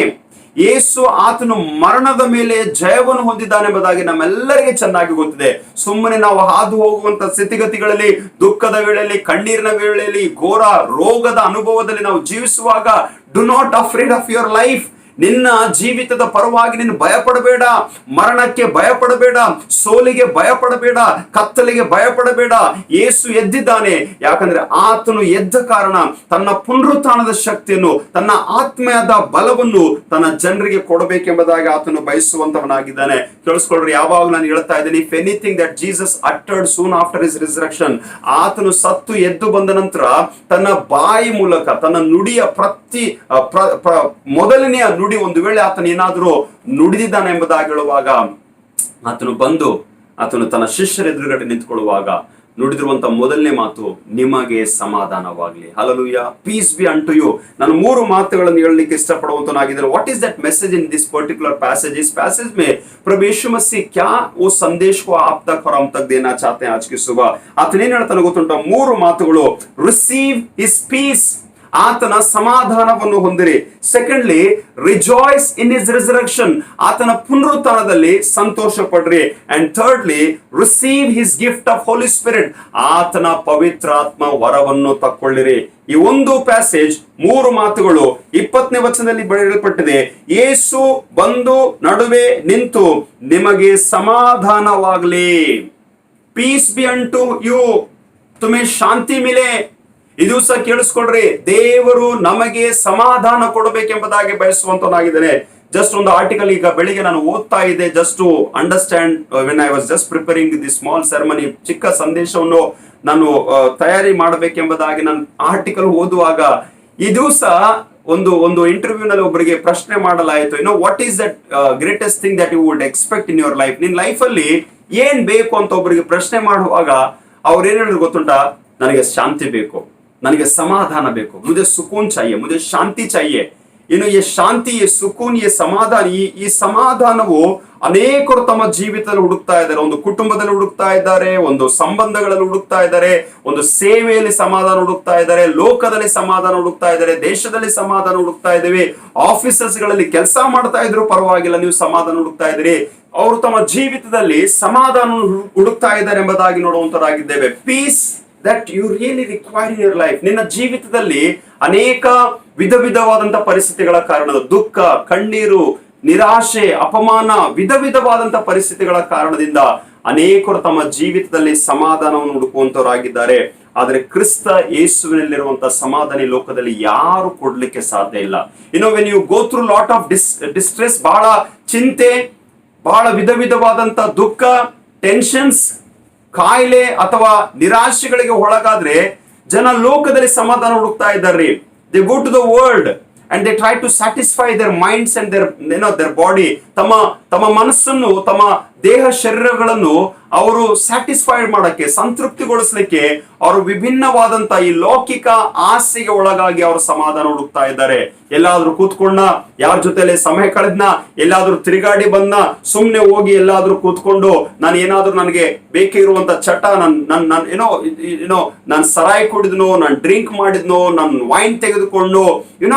ಯೇಸು ಆತನು ಮರಣದ ಮೇಲೆ ಜಯವನ್ನು ಹೊಂದಿದ್ದಾನೆ ಎಂಬುದಾಗಿ ನಮ್ಮೆಲ್ಲರಿಗೆ ಚೆನ್ನಾಗಿ ಗೊತ್ತಿದೆ. ಸುಮ್ಮನೆ ನಾವು ಹಾದು ಹೋಗುವಂತ ಸ್ಥಿತಿಗತಿಗಳಲ್ಲಿ, ದುಃಖದ ವೇಳೆಯಲ್ಲಿ, ಕಣ್ಣೀರಿನ ವೇಳೆಯಲ್ಲಿ, ಘೋರ ರೋಗದ ಅನುಭವದಲ್ಲಿ ನಾವು ಜೀವಿಸುವಾಗ, do not afraid of your life. ನಿನ್ನ ಜೀವಿತದ ಪರವಾಗಿ ನೀನು ಭಯಪಡಬೇಡ, ಮರಣಕ್ಕೆ ಭಯಪಡಬೇಡ, ಸೋಲಿಗೆ ಭಯಪಡಬೇಡ, ಕತ್ತಲಿಗೆ ಭಯಪಡಬೇಡ. ಯೇಸು ಎದ್ದಿದ್ದಾನೆ. ಯಾಕಂದ್ರೆ ಆತನು ಎದ್ದ ಕಾರಣ ತನ್ನ ಪುನರುತ್ಥಾನದ ಶಕ್ತಿಯನ್ನು, ತನ್ನ ಆತ್ಮದ ಬಲವನ್ನು ತನ್ನ ಜನರಿಗೆ ಕೊಡಬೇಕೆಂಬುದಾಗಿ ಆತನು ಬಯಸುವಂತವನಾಗಿದ್ದಾನೆ. ಕೇಳಿಸ್ಕೊಳ್ರಿ, ಯಾವಾಗ ನಾನು ಹೇಳ್ತಾ ಇದ್ದೀನಿ, if anything that Jesus uttered soon after his resurrection, ಆತನು ಸತ್ತು ಎದ್ದು ಬಂದ ನಂತರ ತನ್ನ ಬಾಯಿ ಮೂಲಕ, ತನ್ನ ನುಡಿಯ ಮೊದಲನೆಯ ನುಡಿ, ಒಂದು ವೇಳೆ ಆತನ ಏನಾದರೂ ನುಡಿದಿದ್ದಾನೆ ಎಂಬುದಾಗಿ ಹೇಳುವಾಗ, ಆತನು ಬಂದು ಆತನು ತನ್ನ ಶಿಷ್ಯರ ಎದುರುಗಡೆ ನಿಂತ್ಕೊಳ್ಳುವಾಗ ನುಡಿದಿರುವಂತ ಮೊದಲನೇ ಮಾತು, ನಿಮಗೆ ಸಮಾಧಾನವಾಗಲಿ. Hallelujah, peace be unto you. ನಾನು 3 ಮಾತುಗಳನ್ನು ಹೇಳಲಿಕ್ಕೆ ಇಷ್ಟಪಡುವಂತನಾಗಿದ್ದೇನೆ. What is that message in this particular passage? इस पैसेज में प्रभु यीशु मसीह क्या वो संदेश को आप तक और हम तक देना चाहते हैं आज की सुबह? ಆತನೇನು ಹೇಳ್ತಾನೆ ಗೊತ್ತುಂಟ? 3 ಮಾತುಗಳು. ರಿಸೀವ್ ಹಿಸ್ ಪೀಸ್, ಆತನ ಸಮಾಧಾನವನ್ನು ಹೊಂದಿರಿ. Secondly, rejoice in his resurrection, ಆತನ ಪುನರುತ್ಥಾನದಲ್ಲಿ ಸಂತೋಷ ಪಡ್ರಿ. And thirdly, receive his gift of Holy Spirit, ಆತನ ಪವಿತ್ರಾತ್ಮ ವರವನ್ನು ತಕ್ಕೊಳ್ಳಿರಿ. ಈ ಒಂದು ಪ್ಯಾಸೇಜ್ 3 ಮಾತುಗಳು 20ನೇ ವಚನದಲ್ಲಿ ಬರೆಯಲ್ಪಟ್ಟಿದೆ. ಯೇಸು ಬಂದು ನಡುವೆ ನಿಂತು ನಿಮಗೆ ಸಮಾಧಾನವಾಗಲಿ, ಪೀಸ್ ಬಿ ಅಂಟು ಯು, ತುಮೆ ಶಾಂತಿ ಮಿಲೆ. ಈ ದಿವಸ ಕೇಳಿಸ್ಕೊಳ್ರಿ, ದೇವರು ನಮಗೆ ಸಮಾಧಾನ ಕೊಡಬೇಕೆಂಬುದಾಗಿ ಬಯಸುವಂತನಾಗಿದ್ದೇನೆ. ಜಸ್ಟ್ ಒಂದು ಆರ್ಟಿಕಲ್ ಈಗ ಬೆಳಿಗ್ಗೆ ನಾನು ಓದ್ತಾ ಇದ್ದೆ, just to understand when I was just preparing the small ceremony. ಚಿಕ್ಕ ಸಂದೇಶವನ್ನು ನಾನು ತಯಾರಿ ಮಾಡಬೇಕೆಂಬುದಾಗಿ ನಾನು ಆರ್ಟಿಕಲ್ ಓದುವಾಗ ಈ ದಿವಸ ಒಂದು ಇಂಟರ್ವ್ಯೂ ನಲ್ಲಿ ಒಬ್ಬರಿಗೆ ಪ್ರಶ್ನೆ ಮಾಡಲಾಯಿತು, what is that greatest thing that you would expect in your life? ನಿನ್ ಲೈಫ್ ಅಲ್ಲಿ ಏನ್ ಬೇಕು ಅಂತ ಒಬ್ಬರಿಗೆ ಪ್ರಶ್ನೆ ಮಾಡುವಾಗ ಅವ್ರು ಏನ್ ಹೇಳಿದ್ರು ಗೊತ್ತುಂಟಾ? ನನಗೆ ಶಾಂತಿ ಬೇಕು, ನನಗೆ ಸಮಾಧಾನ ಬೇಕು, ಮುझे सुकून चाहिए, मुझे शांति चाहिए. ಇನ್ನು ಈ ಶಾಂತಿ, ಈ ಸುಕೂನ್, ಈ ಸಮಾಧಾನ, ಈ ಸಮಾಧಾನವು ಅನೇಕರು ತಮ್ಮ ಜೀವಿತದಲ್ಲಿ ಹುಡುಕ್ತಾ ಇದ್ದಾರೆ. ಒಂದು ಕುಟುಂಬದಲ್ಲಿ ಹುಡುಕ್ತಾ ಇದ್ದಾರೆ, ಒಂದು ಸಂಬಂಧಗಳಲ್ಲಿ ಹುಡುಕ್ತಾ ಇದ್ದಾರೆ, ಒಂದು ಸೇವೆಯಲ್ಲಿ ಸಮಾಧಾನ ಹುಡುಕ್ತಾ ಇದ್ದಾರೆ, ಲೋಕದಲ್ಲಿ ಸಮಾಧಾನ ಹುಡುಕ್ತಾ ಇದ್ದಾರೆ, ದೇಶದಲ್ಲಿ ಸಮಾಧಾನ ಹುಡುಕ್ತಾ ಇದ್ದೇವೆ, ಆಫೀಸಸ್ ಗಳಲ್ಲಿ ಕೆಲಸ ಮಾಡ್ತಾ ಇದ್ರು ಪರವಾಗಿಲ್ಲ, ನೀವು ಸಮಾಧಾನ ಹುಡುಕ್ತಾ ಇದ್ದೀರಿ. ಅವರು ತಮ್ಮ ಜೀವಿತದಲ್ಲಿ ಸಮಾಧಾನ ಹುಡುಕ್ತಾ ಇದ್ದಾರೆ ಎಂಬುದಾಗಿ ನೋಡುವಂತರಾಗಿದ್ದೇವೆ. Peace that you really require in your life. ನಿನ್ನ ಜೀವಿತದಲ್ಲಿ ಅನೇಕ ವಿಧವಾದಂತ ಪರಿಸ್ಥಿತಿಗಳ ಕಾರಣದ ದುಃಖ, ಕಣ್ಣೀರು, ನಿರಾಶೆ, ಅಪಮಾನ, ವಿಧವಾದಂತ ಪರಿಸ್ಥಿತಿಗಳ ಕಾರಣದಿಂದ ಅನೇಕರು ತಮ್ಮ ಜೀವಿತದಲ್ಲಿ ಸಮಾಧಾನವನ್ನು ಹುಡುಕುವಂತವರಾಗಿದ್ದಾರೆ. ಆದರೆ ಕ್ರಿಸ್ತ ಯೇಸುವಿನಲ್ಲಿರುವಂತಹ ಸಮಾಧಾನ ಲೋಕದಲ್ಲಿ ಯಾರು ಕೊಡ್ಲಿಕ್ಕೆ ಸಾಧ್ಯ ಇಲ್ಲ. When you go through lot of distress, ಬಹಳ ಚಿಂತೆ, ಬಹಳ ವಿಧವಾದಂತ ದುಃಖ, ಟೆನ್ಷನ್ಸ್, ಕಾಯಿಲೆ ಅಥವಾ ನಿರಾಶೆಗಳಿಗೆ ಒಳಗಾದ್ರೆ ಜನ ಲೋಕದಲ್ಲಿ ಸಮಾಧಾನ ಹುಡುಕ್ತಾ ಇದ್ದಾರೆ. They go to the world and they try to satisfy their minds and their body. ತಮ್ಮ ಮನಸ್ಸನ್ನು, ತಮ್ಮ ದೇಹ ಶರೀರಗಳನ್ನು ಅವರು ಸ್ಯಾಟಿಸ್ಫೈ ಮಾಡಕ್ಕೆ, ಸಂತೃಪ್ತಿಗೊಳಿಸಲಿಕ್ಕೆ ಅವರು ವಿಭಿನ್ನವಾದಂತ ಈ ಲೌಕಿಕ ಆಸೆಗೆ ಒಳಗಾಗಿ ಅವರು ಸಮಾಧಾನ ಹುಡುಕ್ತಾ ಇದ್ದಾರೆ. ಎಲ್ಲಾದ್ರೂ ಕೂತ್ಕೊಂಡ, ಯಾರ ಜೊತೆಲೆ ಸಮಯ ಕಳೆದ್ನ, ಎಲ್ಲಾದ್ರೂ ತಿರುಗಾಡಿ ಬಂದ, ಸುಮ್ನೆ ಹೋಗಿ ಎಲ್ಲಾದ್ರೂ ಕೂತ್ಕೊಂಡು ನಾನು ಏನಾದ್ರೂ ನನಗೆ ಬೇಕೇ ಇರುವಂತ ಚಟ, ನಾನು ಸರಾಯಿ ಕುಡಿದ್ನೋ, ನಾನು ಡ್ರಿಂಕ್ ಮಾಡಿದ್ನೋ, ನಾನು ವೈನ್ ತೆಗೆದುಕೊಂಡು,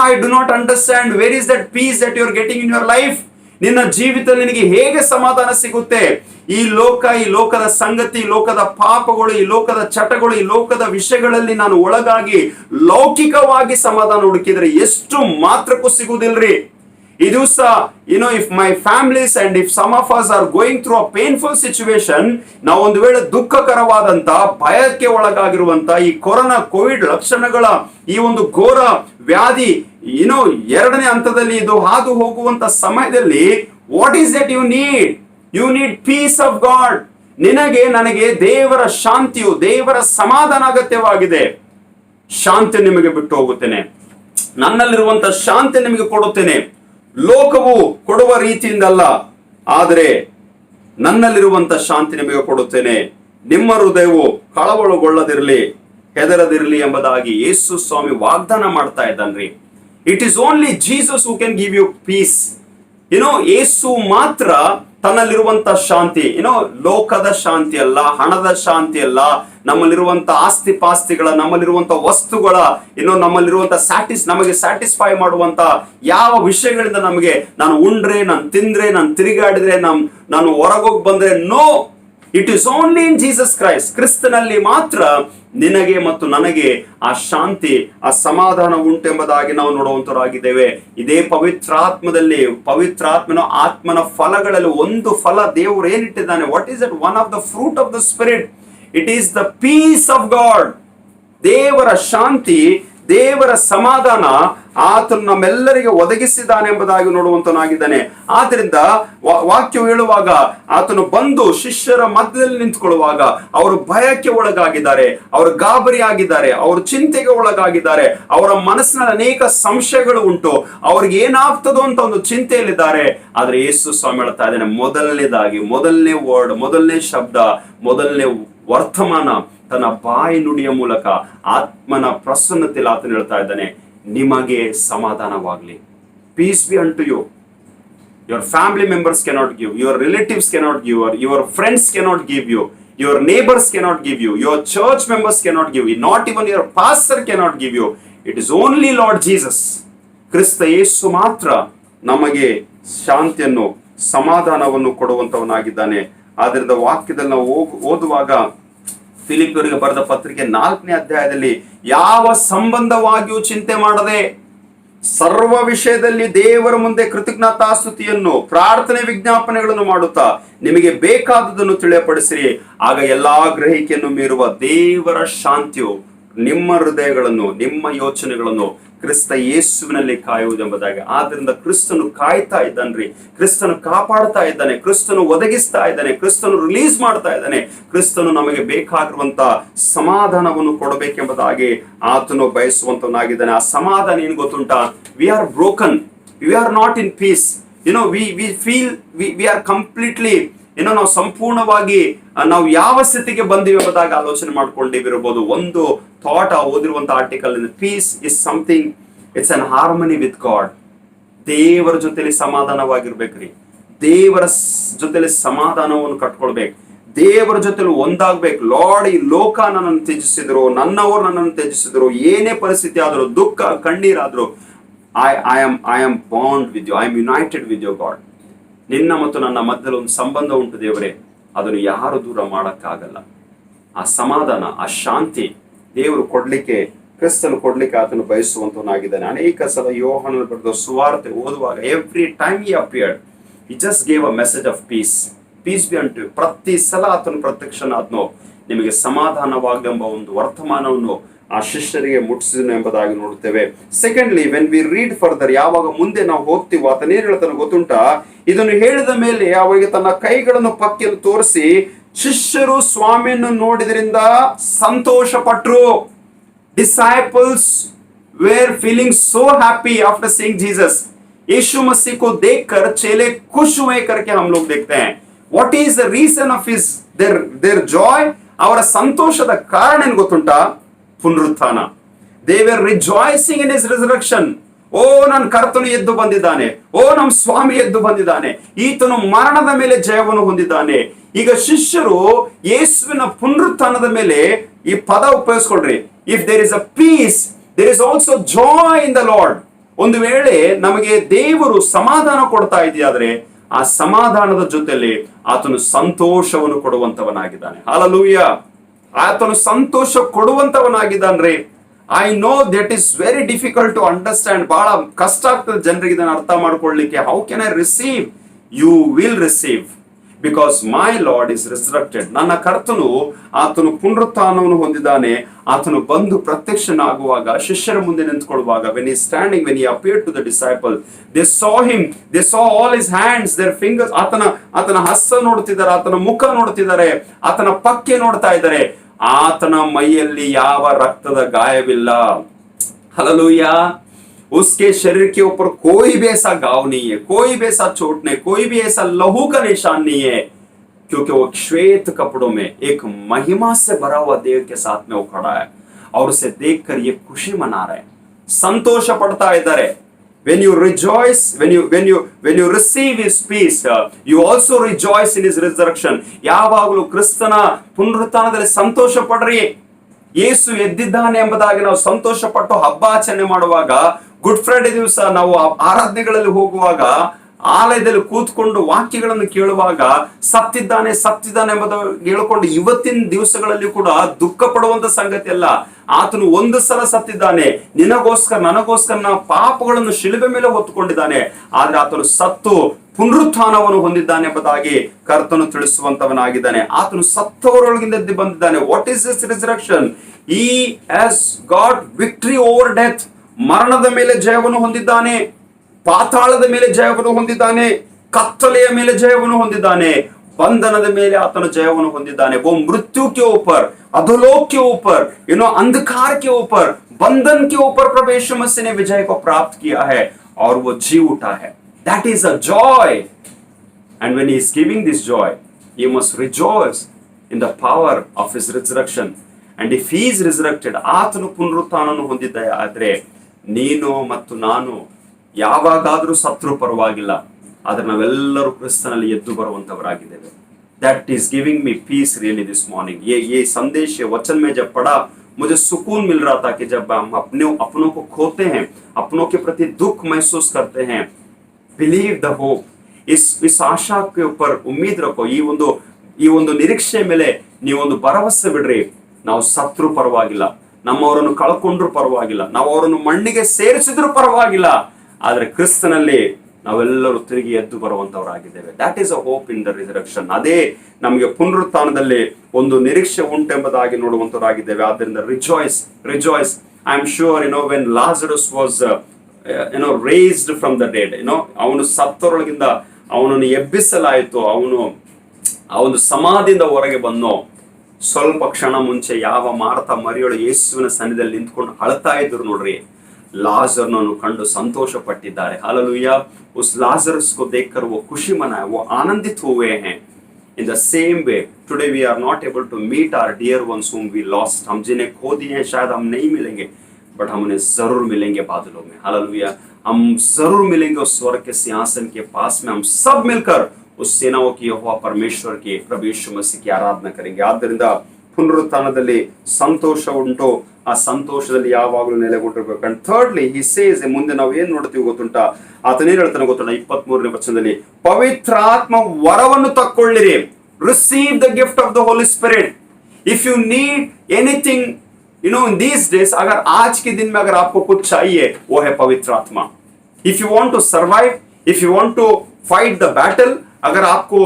I do not understand where is that peace that you are getting in your life. ನಿನ್ನ ಜೀವಿತದಲ್ಲಿ ನಿನಗೆ ಹೇಗೆ ಸಮಾಧಾನ ಸಿಗುತ್ತೆ? ಈ ಲೋಕದ ಸಂಗತಿ, ಈ ಲೋಕದ ಪಾಪಗಳು, ಈ ಲೋಕದ ಚಟಗಳು, ಈ ಲೋಕದ ವಿಷಯಗಳಲ್ಲಿ ನಾನು ಒಳಗಾಗಿ ಲೌಕಿಕವಾಗಿ ಸಮಾಧಾನ ಹುಡುಕಿದ್ರೆ ಎಷ್ಟು ಮಾತ್ರಕ್ಕೂ ಸಿಗುವುದಿಲ್ರಿ. ಈ ದಿವಸ if my families and if some of us are going through a painful situation, ನಾವು ಒಂದು ವೇಳೆ ದುಃಖಕರವಾದಂತ, ಭಯಕ್ಕೆ ಒಳಗಾಗಿರುವಂತ ಈ ಕೊರೋನಾ ಕೋವಿಡ್ ಲಕ್ಷಣಗಳ ಈ ಒಂದು ಘೋರ ವ್ಯಾಧಿ 2ನೇ ಹಂತದಲ್ಲಿ ಇದು ಹಾದು ಹೋಗುವಂತ ಸಮಯದಲ್ಲಿ, what is that you need peace of God. ನನಗೆ ದೇವರ ಶಾಂತಿಯು, ದೇವರ ಸಮಾಧಾನ ಅಗತ್ಯವಾಗಿದೆ. ಶಾಂತಿ ನಿಮಗೆ ಬಿಟ್ಟು ಹೋಗುತ್ತೇನೆ, ನನ್ನಲ್ಲಿರುವಂತ ಶಾಂತಿ ನಿಮಗೆ ಕೊಡುತ್ತೇನೆ. ಲೋಕವು ಕೊಡುವ ರೀತಿಯಿಂದಲ್ಲ, ಆದರೆ ನನ್ನಲ್ಲಿರುವಂತ ಶಾಂತಿ ನಿಮಗೆ ಕೊಡುತ್ತೇನೆ. ನಿಮ್ಮ ಹೃದಯವು ಕಳವಳಗೊಳ್ಳದಿರಲಿ, ಹೆದರದಿರಲಿ ಎಂಬುದಾಗಿ ಯೇಸು ಸ್ವಾಮಿ ವಾಗ್ದಾನ ಮಾಡ್ತಾ ಇದ್ದಾನ್ರಿ. It is only Jesus who can give you peace. Yesu ಮಾತ್ರ ತನ್ನಲ್ಲಿರುವಂತ ಶಾಂತಿ, ಲೋಕದ ಶಾಂತಿ ಅಲ್ಲ, ಹಣದ ಶಾಂತಿ ಅಲ್ಲ, ನಮ್ಮಲ್ಲಿರುವಂತ ಆಸ್ತಿ ಪಾಸ್ತಿಗಳ, ನಮ್ಮಲ್ಲಿರುವಂತ ವಸ್ತುಗಳ, ನಮ್ಮಲ್ಲಿರುವಂತ ನಮಗೆ ಸ್ಯಾಟಿಸ್ಫೈ ಮಾಡುವಂತ ಯಾವ ವಿಷಯಗಳಿಂದ ನಮಗೆ, ನಾನು ಉಂಡ್ರೆ, ನಾನು ತಿಂದ್ರೆ, ನಾನು ತಿರುಗಾಡಿದ್ರೆ, ನಾನು ಹೊರಗೋಗಿ ಬಂದ್ರೆ, no, it is only in Jesus Christ. ಕ್ರಿಸ್ತನಲ್ಲಿ ಮಾತ್ರ ನಿನಗೆ ಮತ್ತು ನನಗೆ ಆ ಶಾಂತಿ, ಆ ಸಮಾಧಾನ ಉಂಟೆಂಬುದಾಗಿ ನಾವು ನೋಡುವಂತರಾಗಿದ್ದೇವೆ. ಇದೇ ಪವಿತ್ರಾತ್ಮನ ಆತ್ಮನ ಫಲಗಳಲ್ಲಿ ಒಂದು ಫಲ ದೇವರು ಏನಿಟ್ಟಿದ್ದಾನೆ. What is that? One of the fruit of the spirit, it is the peace of God. ದೇವರ ಶಾಂತಿ ದೇವರ ಸಮಾಧಾನ ಆತನು ನಮ್ಮೆಲ್ಲರಿಗೆ ಒದಗಿಸಿದ್ದಾನೆ ಎಂಬುದಾಗಿ ನೋಡುವಂತನಾಗಿದ್ದಾನೆ. ಆದ್ರಿಂದ ವಾಕ್ಯವು ಹೇಳುವಾಗ ಆತನು ಬಂದು ಶಿಷ್ಯರ ಮಧ್ಯದಲ್ಲಿ ನಿಂತುಕೊಳ್ಳುವಾಗ ಅವರು ಭಯಕ್ಕೆ ಒಳಗಾಗಿದ್ದಾರೆ, ಅವರು ಗಾಬರಿ ಆಗಿದ್ದಾರೆ, ಅವರು ಚಿಂತೆಗೆ ಒಳಗಾಗಿದ್ದಾರೆ, ಅವರ ಮನಸ್ಸಿನಲ್ಲಿ ಅನೇಕ ಸಂಶಯಗಳು ಉಂಟು, ಅವ್ರಿಗೆ ಏನಾಗ್ತದೋ ಅಂತ ಒಂದು ಚಿಂತೆಯಲ್ಲಿದ್ದಾರೆ. ಆದ್ರೆ ಯೇಸು ಸ್ವಾಮಿ ಹೇಳ್ತಾ ಇದ್ದಾನೆ, ಮೊದಲನೇದಾಗಿ ಮೊದಲನೇ ವರ್ಡ್, ಮೊದಲನೇ ಶಬ್ದ, ಮೊದಲನೇ ವರ್ತಮಾನ ತನ್ನ ಬಾಯಿ ನುಡಿಯ ಮೂಲಕ ಆತ್ಮನ ಪ್ರಸನ್ನತೆಯಲ್ಲಿ ಆತನು ಹೇಳ್ತಾ ಇದ್ದಾನೆ, ನಿಮಗೆ ಸಮಾಧಾನವಾಗ್ಲಿ. Peace be unto you. Your family members cannot give, your relatives cannot give, your friends cannot give you, your neighbours cannot give you, your church members cannot give you, not even your pastor cannot give you. It is only Lord Jesus. Kristha Yesu ಮಾತ್ರ ನಮಗೆ ಶಾಂತಿಯನ್ನು, ಸಮಾಧಾನವನ್ನು ಕೊಡುವಂತವನಾಗಿದ್ದಾನೆ. ಆದ್ರಿಂದ ವಾಕ್ಯದಲ್ಲಿ ನಾವು ಓದುವಾಗ ಫಿಲಿಪಿಯರಿಗೆ ಬರೆದ ಪತ್ರಿಕೆ 4ನೇ ಅಧ್ಯಾಯದಲ್ಲಿ, ಯಾವ ಸಂಬಂಧವಾಗಿಯೂ ಚಿಂತೆ ಮಾಡದೆ ಸರ್ವ ವಿಷಯದಲ್ಲಿ ದೇವರ ಮುಂದೆ ಕೃತಜ್ಞತಾಸ್ತುತಿಯನ್ನು ಪ್ರಾರ್ಥನೆ ವಿಜ್ಞಾಪನೆಗಳನ್ನು ಮಾಡುತ್ತಾ ನಿಮಗೆ ಬೇಕಾದುದನ್ನು ತಿಳಿಯಪಡಿಸಿರಿ, ಆಗ ಎಲ್ಲಾ ಗ್ರಹಿಕೆಯನ್ನು ಮೀರುವ ದೇವರ ಶಾಂತಿಯು ನಿಮ್ಮ ಹೃದಯಗಳನ್ನು, ನಿಮ್ಮ ಯೋಚನೆಗಳನ್ನು ಕ್ರಿಸ್ತ ಯೇಸುವಿನಲ್ಲಿ ಕಾಯುವುದೆಂಬುದಾಗಿ. ಆದ್ರಿಂದ ಕ್ರಿಸ್ತನು ಕಾಯ್ತಾ ಇದ್ದಾನ್ರಿ, ಕ್ರಿಸ್ತನು ಕಾಪಾಡ್ತಾ ಇದ್ದಾನೆ, ಕ್ರಿಸ್ತನು ಒದಗಿಸ್ತಾ ಇದ್ದಾನೆ, ಕ್ರಿಸ್ತನು ರಿಲೀಸ್ ಮಾಡ್ತಾ ಇದ್ದಾನೆ. ಕ್ರಿಸ್ತನು ನಮಗೆ ಬೇಕಾಗಿರುವಂತ ಸಮಾಧಾನವನ್ನು ಕೊಡಬೇಕೆಂಬುದಾಗಿ ಆತನು ಬಯಸುವಂತವನಾಗಿದ್ದಾನೆ. ಆ ಸಮಾಧಾನ ಏನು ಗೊತ್ತುಂಟಾ? We are broken, V are not in peace. We feel we are completely ನಾವು ಸಂಪೂರ್ಣವಾಗಿ ನಾವು ಯಾವ ಸ್ಥಿತಿಗೆ ಬಂದಿವಿ ಎಂಬುದಾಗಿ ಆಲೋಚನೆ ಮಾಡ್ಕೊಂಡಿವಿರಬಹುದು. ಒಂದು ಥಾಟ್ ಓದಿರುವಂತ article, peace is something, it's in harmony with God. ದೇವರ ಜೊತೆಲಿ ಸಮಾಧಾನವಾಗಿರ್ಬೇಕ್ರಿ, ದೇವರ ಜೊತೆಲಿ ಸಮಾಧಾನವನ್ನು ಕಟ್ಕೊಳ್ಬೇಕು, ದೇವರ ಜೊತೆಲಿ ಒಂದಾಗ್ಬೇಕು. ಲಾರ್ಡ್, ಈ ಲೋಕ ನನ್ನನ್ನು ತ್ಯಜಿಸಿದ್ರು, ನನ್ನವರು ನನ್ನನ್ನು ತ್ಯಜಿಸಿದ್ರು, ಏನೇ ಪರಿಸ್ಥಿತಿ ಆದರೂ, ದುಃಖ ಕಣ್ಣೀರಾದ್ರು, I am bond with you, I am united with you God. ನಿನ್ನ ಮತ್ತು ನನ್ನ ಮಧ್ಯದಲ್ಲಿ ಒಂದು ಸಂಬಂಧ ಉಂಟು ದೇವರೇ, ಅದನ್ನು ಯಾರು ದೂರ ಮಾಡಕ್ಕಾಗಲ್ಲ. ಆ ಸಮಾಧಾನ, ಆ ಶಾಂತಿ ದೇವರು ಕೊಡ್ಲಿಕ್ಕೆ, ಕ್ರಿಸ್ತನು ಕೊಡ್ಲಿಕ್ಕೆ ಆತನು ಬಯಸುವಂತವನಾಗಿದ್ದಾನೆ. ಅನೇಕ ಸಲ ಯೋಹಾನನ ಬರೆದ ಸುವಾರ್ತೆ ಓದುವಾಗ, every time he appeared, he just gave a message of peace, peace be unto. ಪ್ರತಿ ಸಲ ಆತನು ಪ್ರತ್ಯಕ್ಷನಾದ್ನೋ ನಿಮಗೆ ಸಮಾಧಾನವಾಗಲೆಂಬ ಒಂದು ವರ್ತಮಾನವನ್ನು ಆ ಶಿಷ್ಯರಿಗೆ ಮುಟ್ಟಿಸಿದನು ಎಂಬುದಾಗಿ ನೋಡುತ್ತೇವೆ. Secondly, when we read further, ಯಾವಾಗ ಮುಂದೆ ನಾವು ಹೋಗ್ತೀವೋ ಆತನೇನು ಹೇಳ್ತಾನೆ ಗೊತ್ತುಂಟಾ? ಇದನ್ನು ಹೇಳಿದ ಮೇಲೆ ಅವರಿಗೆ ತನ್ನ ಕೈಗಳನ್ನು ಪಕ್ಕೆಯನ್ನು ತೋರಿಸಿ, ಶಿಷ್ಯರು ಸ್ವಾಮಿಯನ್ನು ನೋಡಿದ್ರಿಂದ ಸಂತೋಷ ಪಟ್ರು. Disciples were feeling so happy after seeing Jesus. Yeshu Masih को देखकर चेले खुश हुए करके हम लोग देखते हैं. What is the reason of their joy? ಅವರ ಸಂತೋಷದ ಕಾರಣ ಏನು ಗೊತ್ತುಂಟಾ? ಪುನರುತ್ಥಾನ. They were rejoicing in his resurrection. ಓ, ನನ್ನ ಕರ್ತನು ಎದ್ದು ಬಂದಿದ್ದಾನೆ, ಓ ನಮ್ಮ ಸ್ವಾಮಿ ಎದ್ದು ಬಂದಿದ್ದಾನೆ, ಈತನು ಮರಣದ ಮೇಲೆ ಜಯವನ್ನು ಹೊಂದಿದ್ದಾನೆ. ಈಗ ಶಿಷ್ಯರು ಯೇಸುವಿನ ಪುನರುತ್ಥಾನದ ಮೇಲೆ ಈ ಪದ ಉಪಯೋಗಿಸ್ಕೊಳ್ರಿ. If there is a peace, there is also joy in the Lord. ಒಂದು ವೇಳೆ ನಮಗೆ ದೇವರು ಸಮಾಧಾನ ಕೊಡ್ತಾ ಇದೆಯಾದ್ರೆ, ಆ ಸಮಾಧಾನದ ಜೊತೆಲಿ ಆತನು ಸಂತೋಷವನ್ನು ಕೊಡುವಂತವನಾಗಿದ್ದಾನೆ. ಹಲ್ಲೆಲೂಯಾ. ಆತನು ಸಂತೋಷ ಕೊಡುವಂತವನಾಗಿದ್ದಾನ್ರಿ. I know that is very difficult to understand. ಬಹಳ ಕಷ್ಟ ಆಗ್ತದೆ ಜನರಿಗೆ ಇದನ್ನು ಅರ್ಥ ಮಾಡ್ಕೊಳ್ಳಿಕ್ಕೆ. How can I receive? You will receive, because my Lord is resurrected. ನನ್ನ ಕರ್ತನು, ಆತನು ಪುನರುತ್ಥಾನವನ್ನು ಹೊಂದಿದ್ದಾನೆ. ಆತನು ಬಂದು ಪ್ರತ್ಯಕ್ಷನಾಗುವಾಗ, ಶಿಷ್ಯರ ಮುಂದೆ ನಿಂತ್ಕೊಳ್ಳುವಾಗ, when he standing, when he appeared to the disciples, they saw him, they saw all his hands, their fingers. ಆತನ ಹಸ್ತ ನೋಡ್ತಿದ್ದಾರೆ, ಆತನ ಮುಖ ನೋಡ್ತಿದ್ದಾರೆ, ಆತನ ಪಕ್ಕೆ ನೋಡ್ತಾ ಇದ್ದಾರೆ. ಆತನ ಮೈಯಲ್ಲಿ ಯಾವ ರಕ್ತದ ಗಾಯವಿಲ್ಲ. हालेलुया. उसके शरीर के ऊपर कोई भी ऐसा घाव नहीं है, कोई भी ऐसा चोट नहीं, कोई भी ऐसा लहू का निशान नहीं है, क्योंकि वो श्वेत कपड़ों में एक महिमा से भरा हुआ देव के साथ में वो खड़ा है और उसे देखकर ये खुशी मना रहे हैं, संतोष पड़ता इधर है. When you rejoice, when you receive his peace, you also rejoice in his resurrection. ಯಾವಾಗಲೂ ಕ್ರಿಸ್ತನ ಪುನರುತ್ಥಾನದಲ್ಲಿ ಸಂತೋಷ ಪಡ್ರಿ. ಯೇಸು ಎದ್ದಿದ್ದಾನೆ ಎಂಬುದಾಗಿ ನಾವು ಸಂತೋಷ ಪಟ್ಟು ಹಬ್ಬ ಆಚರಣೆ ಮಾಡುವಾಗ, ಗುಡ್ ಫ್ರೈಡೆ ದಿವಸ ನಾವು ಆರಾಧನೆಗಳಲ್ಲಿ ಹೋಗುವಾಗ ಆಲಯದಲ್ಲಿ ಕೂತ್ಕೊಂಡು ವಾಕ್ಯಗಳನ್ನು ಕೇಳುವಾಗ ಸತ್ತಿದ್ದಾನೆ ಸತ್ತಿದ್ದಾನೆ ಎಂಬುದು ಹೇಳಿಕೊಂಡು ಇವತ್ತಿನ ದಿವಸಗಳಲ್ಲಿ ಕೂಡ ದುಃಖ ಪಡುವಂತ ಸಂಗತಿ ಅಲ್ಲ. ಆತನು ಒಂದು ಸಲ ಸತ್ತಿದ್ದಾನೆ, ನಿನಗೋಸ್ಕರ ನನಗೋಸ್ಕರ ನಮ್ಮ ಪಾಪಗಳನ್ನು ಶಿಲುಬೆ ಮೇಲೆ ಹೊತ್ತುಕೊಂಡಿದ್ದಾನೆ. ಆದ್ರೆ ಆತನು ಸತ್ತು ಪುನರುತ್ಥಾನವನ್ನು ಹೊಂದಿದ್ದಾನೆ ಎಂಬುದಾಗಿ ಕರ್ತನು ತಿಳಿಸುವಂತವನಾಗಿದ್ದಾನೆ. ಆತನು ಸತ್ತವರೊಳಗಿಂದ ಎದ್ದು ಬಂದಿದ್ದಾನೆ. What is this resurrection? He has got victory over death. ಮರಣದ ಮೇಲೆ ಜಯವನ್ನು ಹೊಂದಿದ್ದಾನೆ, ಪಾತಾಳದ ಮೇಲೆ ಜಯವನ್ನು ಹೊಂದಿದ್ದಾನೆ, ಕತ್ತಲೆಯ ಮೇಲೆ ಜಯವನ್ನು ಹೊಂದಿದ್ದಾನೆ, ಬಂಧನದ ಮೇಲೆ ಆತನು ಜಯವನ್ನು ಹೊಂದಿದ್ದಾನೆ. वो मृत्यु के ऊपर, अधोलोक के ऊपर, अंधकार के ऊपर, बंधन के ऊपर प्रभु यीशु मसीह ने विजय को प्राप्त किया है और वो जी उठा है. That is a joy. And when he is giving this joy, you must rejoice in the power of his resurrection. And if he is resurrected, ಆತನು ಪುನರುತ್ಥಾನವನ್ನು ಹೊಂದಿದ್ದ ಆದ್ರೆ ನೀನು ಮತ್ತು ನಾನು ಯಾವಾಗಾದ್ರೂ ಸತ್ರು ಪರವಾಗಿಲ್ಲ, ಆದ್ರೆ ನಾವೆಲ್ಲರೂ ಕ್ರಿಸ್ತನಲ್ಲಿ ಎದ್ದು ಬರುವಂತವರಾಗಿದ್ದೇವೆ. That is giving me peace really this morning. ये संदेश वचन में जब पढ़ा मुझे सुकून मिल रहा था कि जब हम अपनों को खोते हैं, अपनों के प्रति दुख महसूस करते हैं, बिलीव द होप. इस आशा के ऊपर उम्मीद रखो. ಈ ಒಂದು ನಿರೀಕ್ಷೆ ಮೇಲೆ ನೀವೊಂದು ಭರವಸೆ ಬಿಡ್ರಿ. ನಾವು ಸತ್ರು ಪರವಾಗಿಲ್ಲ, ನಮ್ಮವರನ್ನು ಕಳ್ಕೊಂಡ್ರು ಪರವಾಗಿಲ್ಲ, ನಾವು ಅವರನ್ನು ಮಣ್ಣಿಗೆ ಸೇರಿಸಿದ್ರು ಪರವಾಗಿಲ್ಲ, ಆದ್ರೆ ಕ್ರಿಸ್ತನಲ್ಲಿ ನಾವೆಲ್ಲರೂ ತಿರುಗಿ ಎದ್ದು ಬರುವಂತವರಾಗಿದ್ದೇವೆ. That is a hope in the resurrection. ಅದೇ ನಮಗೆ ಪುನರುತ್ಥಾನದಲ್ಲಿ ಒಂದು ನಿರೀಕ್ಷೆ ಉಂಟೆಂಬುದಾಗಿ ನೋಡುವಂತವರಾಗಿದ್ದೇವೆ. ಆದ್ದರಿಂದ rejoice, rejoice. I am sure when Lazarus was raised from the dead, ಅವನು ಸತ್ತರೊಳಗಿಂದ ಅವನನ್ನು ಎಬ್ಬಿಸಲಾಯಿತು, ಅವನು ಆ ಒಂದು ಸಮಾಧಿಯಿಂದ ಹೊರಗೆ ಬಂದೋ ಸ್ವಲ್ಪ ಕ್ಷಣ ಮುಂಚೆ ಯಾವ ಮಾರ್ತಾ ಮರಿಯಳು ಯೇಸುವಿನ ಸನ್ನಿಧಿಯಲ್ಲಿ ನಿಂತ್ಕೊಂಡು ಅಳ್ತಾ ಇದ್ರು ನೋಡ್ರಿ. लाजरनನ್ನು ಕಂಡು ಸಂತೋಷ ಪಟ್ಟಿದ್ದಾರೆ. हालेलुया. उस लाजरस को देखकर वो खुशी मनाए, वो आनंदित हुए हैं. In the same way, today we are not able to meet our dear ones whom we lost. हम जिन्हें खो दिए हैं शायद हम नहीं मिलेंगे, बट हम उन्हें जरूर मिलेंगे बादलों में. हालेलुया. हम जरूर मिलेंगे उस स्वर्ग के सिंहासन के पास में. हम सब मिलकर उस सेनाओं की यहोवा परमेश्वर के प्रभु यीशु मसीह की आराधना करेंगे. ಆದ್ದರಿಂದ ಪುನರುತ್ಥಾನದಲ್ಲಿ ಸಂತೋಷ ಉಂಟು, ಆ ಸಂತೋಷದಲ್ಲಿ ಯಾವಾಗಲೂ ನೆಲೆಗೊಂಡಿರ್ಬೇಕು. ಅಂಡ್ ಥರ್ಡ್ಲಿ ಹಿ ಸೇಸ್, ಮುಂದೆ ನಾವು ಏನ್ ನೋಡ್ತೀವಿ ಗೊತ್ತುಂಟ, ಆತನೇನ್ ಹೇಳ್ತಾನೆ ಗೊತ್ತುಂಟ 23ನೇ ವಚನದಲ್ಲಿ, ಪವಿತ್ರಾತ್ಮ ವರವನ್ನು ತಕ್ಕೊಳ್ಳಿರಿ. Receive the gift of the Holy Spirit. If you need anything in these days, अगर आज के दिन में अगर आपको कुछ चाहिए वो है पवित्र आत्मा. If you want to survive, if you want to fight the battle, अगर आपको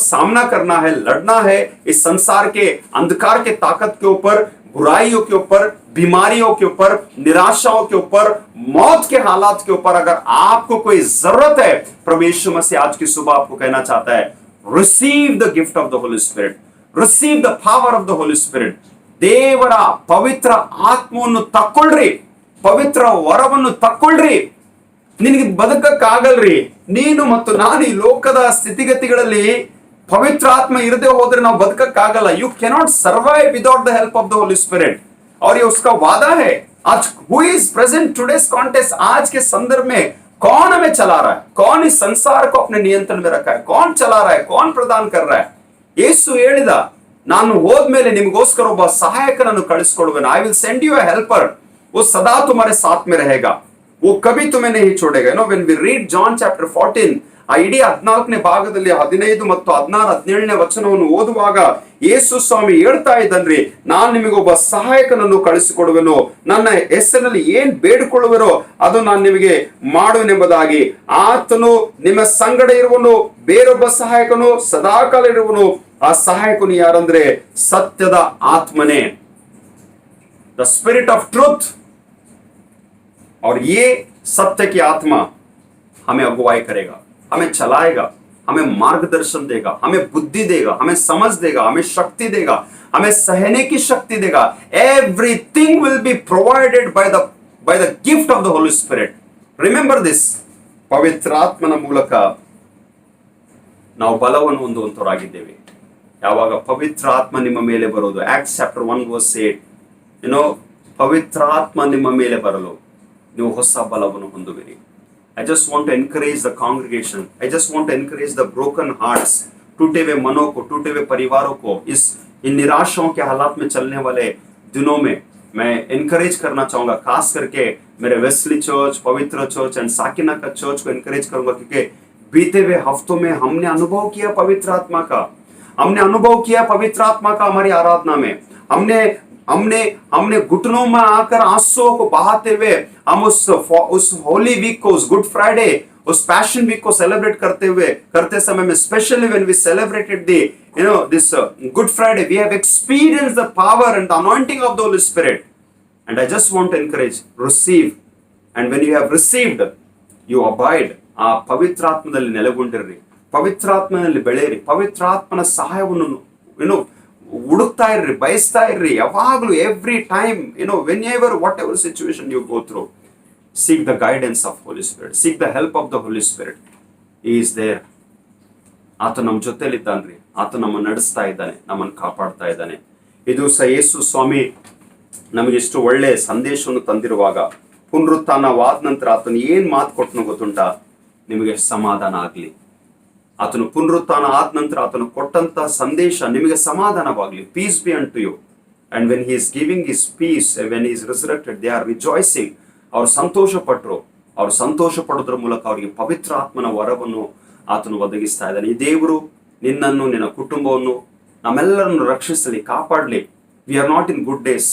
सामना करना है, लड़ना है इस संसार के अंधकार के ताकत के ऊपर, बुराइयों के ऊपर, बीमारियों के ऊपर, निराशाओं के ऊपर, मौत के हालात के ऊपर अगर आपको कोई जरूरत है, प्रभु यीशु मसीह आज की सुबह आपको कहना चाहता है, receive the gift of the Holy spirit, receive the power of the Holy spirit. ದೇವರ ಪವಿತ್ರ ಆತ್ಮವನ್ನು ತಕ್ಕೊಳ್ರಿ, ಪವಿತ್ರ ವರವನ್ನು ತಕ್ಕೊಳ್ರಿ. ನಿನಗೆ ಬದುಕಕ್ಕಾಗಲ್ರಿ. ನೀನು ಮತ್ತು ನಾನು ಈ ಲೋಕದ ಸ್ಥಿತಿಗತಿಗಳಲ್ಲಿ ಪವಿತ್ರ ಆತ್ಮ ಇರದೆ ಹೋದ್ರೆ ನಾವು ಬದುಕಕ್ಕಾಗಲ್ಲ. You cannot survive without the help of the Holy Spirit. और ये उसका वादा है. आज who is present today's context, आज के संदर्भ में कौन हमें चला रहा है, कौन इस संसार को अपने नियंत्रण में रखा है, कौन चला रहा है, कौन प्रदान कर रहा है. ಯೇಸು ಹೇಳಿದ, ನಾನು ಹೋದ್ಮೇಲೆ ನಿಮಗೋಸ್ಕರ ಒಬ್ಬ ಸಹಾಯಕನನ್ನು ಕಳಿಸಿಕೊಡುವೆನು. I will send you a helper, वो सदा तुम्हारे साथ में रहेगा, वो कभी तुम्हें नहीं छोड़ेगा. when we read John chapter 14, ಆ ಇಡೀ 14ನೇ ಭಾಗದಲ್ಲಿ 15 ಮತ್ತು 16, 17ನೇ ವಚನವನ್ನು ಓದುವಾಗ ಯೇಸು ಸ್ವಾಮಿ ಹೇಳ್ತಾ ಇದ್ದನ್ರಿ, ನಾನು ನಿಮಗೆ ಒಬ್ಬ ಸಹಾಯಕನನ್ನು ಕಳಿಸಿಕೊಡುವೆನು, ನನ್ನ ಹೆಸರಿನಲ್ಲಿ ಏನ್ ಬೇಡಿಕೊಳ್ಳುವೆರೋ ಅದು ನಾನು ನಿಮಗೆ ಮಾಡುವೆನೆಂಬುದಾಗಿ. ಆತನು ನಿಮ್ಮ ಸಂಗಡ ಇರುವನು, ಬೇರೊಬ್ಬ ಸಹಾಯಕನು ಸದಾಕಾಲ ಇರುವನು. ಆ ಸಹಾಯಕನು ಯಾರಂದ್ರೆ ಸತ್ಯದ ಆತ್ಮನೇ, ದ ಸ್ಪಿರಿಟ್ ಆಫ್ ಟ್ರೂತ್. और ये सत्य की आत्मा हमें अगुवाई करेगा, हमें चलाएगा, हमें मार्गदर्शन देगा, हमें बुद्धि देगा, हमें समझ देगा, हमें शक्ति देगा, हमें सहने की शक्ति देगा. Everything will be provided by the gift of the Holy Spirit. Remember this. ಪವಿತ್ರಾತ್ಮನ ಮೂಲಕ ನಾವು ಬಲವನ್ನು ಹೊಂದುವಂತವರಾಗಿದ್ದೇವೆ. ಯಾವಾಗ ಪವಿತ್ರ ಆತ್ಮ ನಿಮ್ಮ ಮೇಲೆ ಬರೋದು, Acts chapter 1 verse 8, ಪವಿತ್ರಾತ್ಮ ನಿಮ್ಮ ಮೇಲೆ ಬರಲು ನೀವು ಹೊಸ ಬಲವನ್ನು ಹೊಂದುವಿರಿ. I just want to encourage the congregation. I just want to encourage the broken hearts, टूटे हुए मनों को, टूटे हुए परिवारों को. इन निराशाओं के हालात में चलने वाले दिनों में मैं encourage करना चाहूंगा, खास करके मेरे वेस्ली चर्च, पवित्र चर्च एंड साकिना का चर्च को encourage करूंगा, क्योंकि बीते हुए हफ्तों में हमने अनुभव किया पवित्र आत्मा का, हमने अनुभव किया पवित्र आत्मा का हमारी आराधना में। हमने हमने हमने घुटनों में आकर आंसुओं को बहाते हुए हम उस होली वीक को, उस गुड फ्राइडे, उस पैशन वीक को सेलिब्रेट करते समय में, specially when we celebrated this Good Friday, we have experienced the power and the anointing of the Holy Spirit. And I just want to encourage, receive. And when you have received, you abide. ಆ ಪವಿತ್ರಾತ್ಮದಲ್ಲಿ ನೆಲೆಗೊಂಡಿರ್ರಿ, ಪವಿತ್ರಾತ್ಮನಲ್ಲಿ ಬೆಳೆಯಿರಿ, ಪವಿತ್ರಾತ್ಮನ ಸಹಾಯವನ್ನು ಹುಡುಕ್ತಾ ಇರ್ರಿ, ಬಯಸ್ತಾ ಇರ್ರಿ ಯಾವಾಗಲೂ. Every time, whenever, whatever situation you go through, seek the guidance of Holy Spirit, seek the help of the Holy Spirit. He is there. ಆತ ನಮ್ಮ ಜೊತೆಲಿದ್ದಾನ್ರಿ, ಆತ ನಮ್ಮನ್ನು ನಡೆಸ್ತಾ ಇದ್ದಾನೆ, ನಮ್ಮನ್ನು ಕಾಪಾಡ್ತಾ ಇದ್ದಾನೆ. ಇದು ಯೇಸು ಸ್ವಾಮಿ ನಮಗೆ ಇಷ್ಟು ಒಳ್ಳೆ ಸಂದೇಶವನ್ನು ತಂದಿರುವಾಗ, ಪುನರುತ್ಥಾನವಾದ ನಂತರ ಆತನು ಏನ್ ಮಾತು ಕೊಟ್ಟನು ಗೊತ್ತುಂಟಾ? ನಿಮಗೆ ಸಮಾಧಾನ ಆಗ್ಲಿ. ಆತನು ಪುನರುತ್ಥಾನ ಆದ ನಂತರ ಆತನು ಕೊಟ್ಟಂತ ಸಂದೇಶ ನಿಮಗೆ ಸಮಾಧಾನವಾಗ್ಲಿ. Peace be unto you. And when he is giving his peace, when he is resurrected, they are rejoicing. ಅವ್ರು ಸಂತೋಷ ಪಟ್ಟರು. ಅವ್ರು ಸಂತೋಷ ಪಡೋದ್ರ ಮೂಲಕ ಅವರಿಗೆ ಪವಿತ್ರ ಆತ್ಮನ ವರವನ್ನು ಆತನು ಒದಗಿಸ್ತಾ ಇದ್ದಾನೆ. ಈ ದೇವರು ನಿನ್ನನ್ನು, ನಿನ್ನ ಕುಟುಂಬವನ್ನು, ನಮ್ಮೆಲ್ಲರನ್ನು ರಕ್ಷಿಸಲಿ, ಕಾಪಾಡಲಿ. We are not in good days.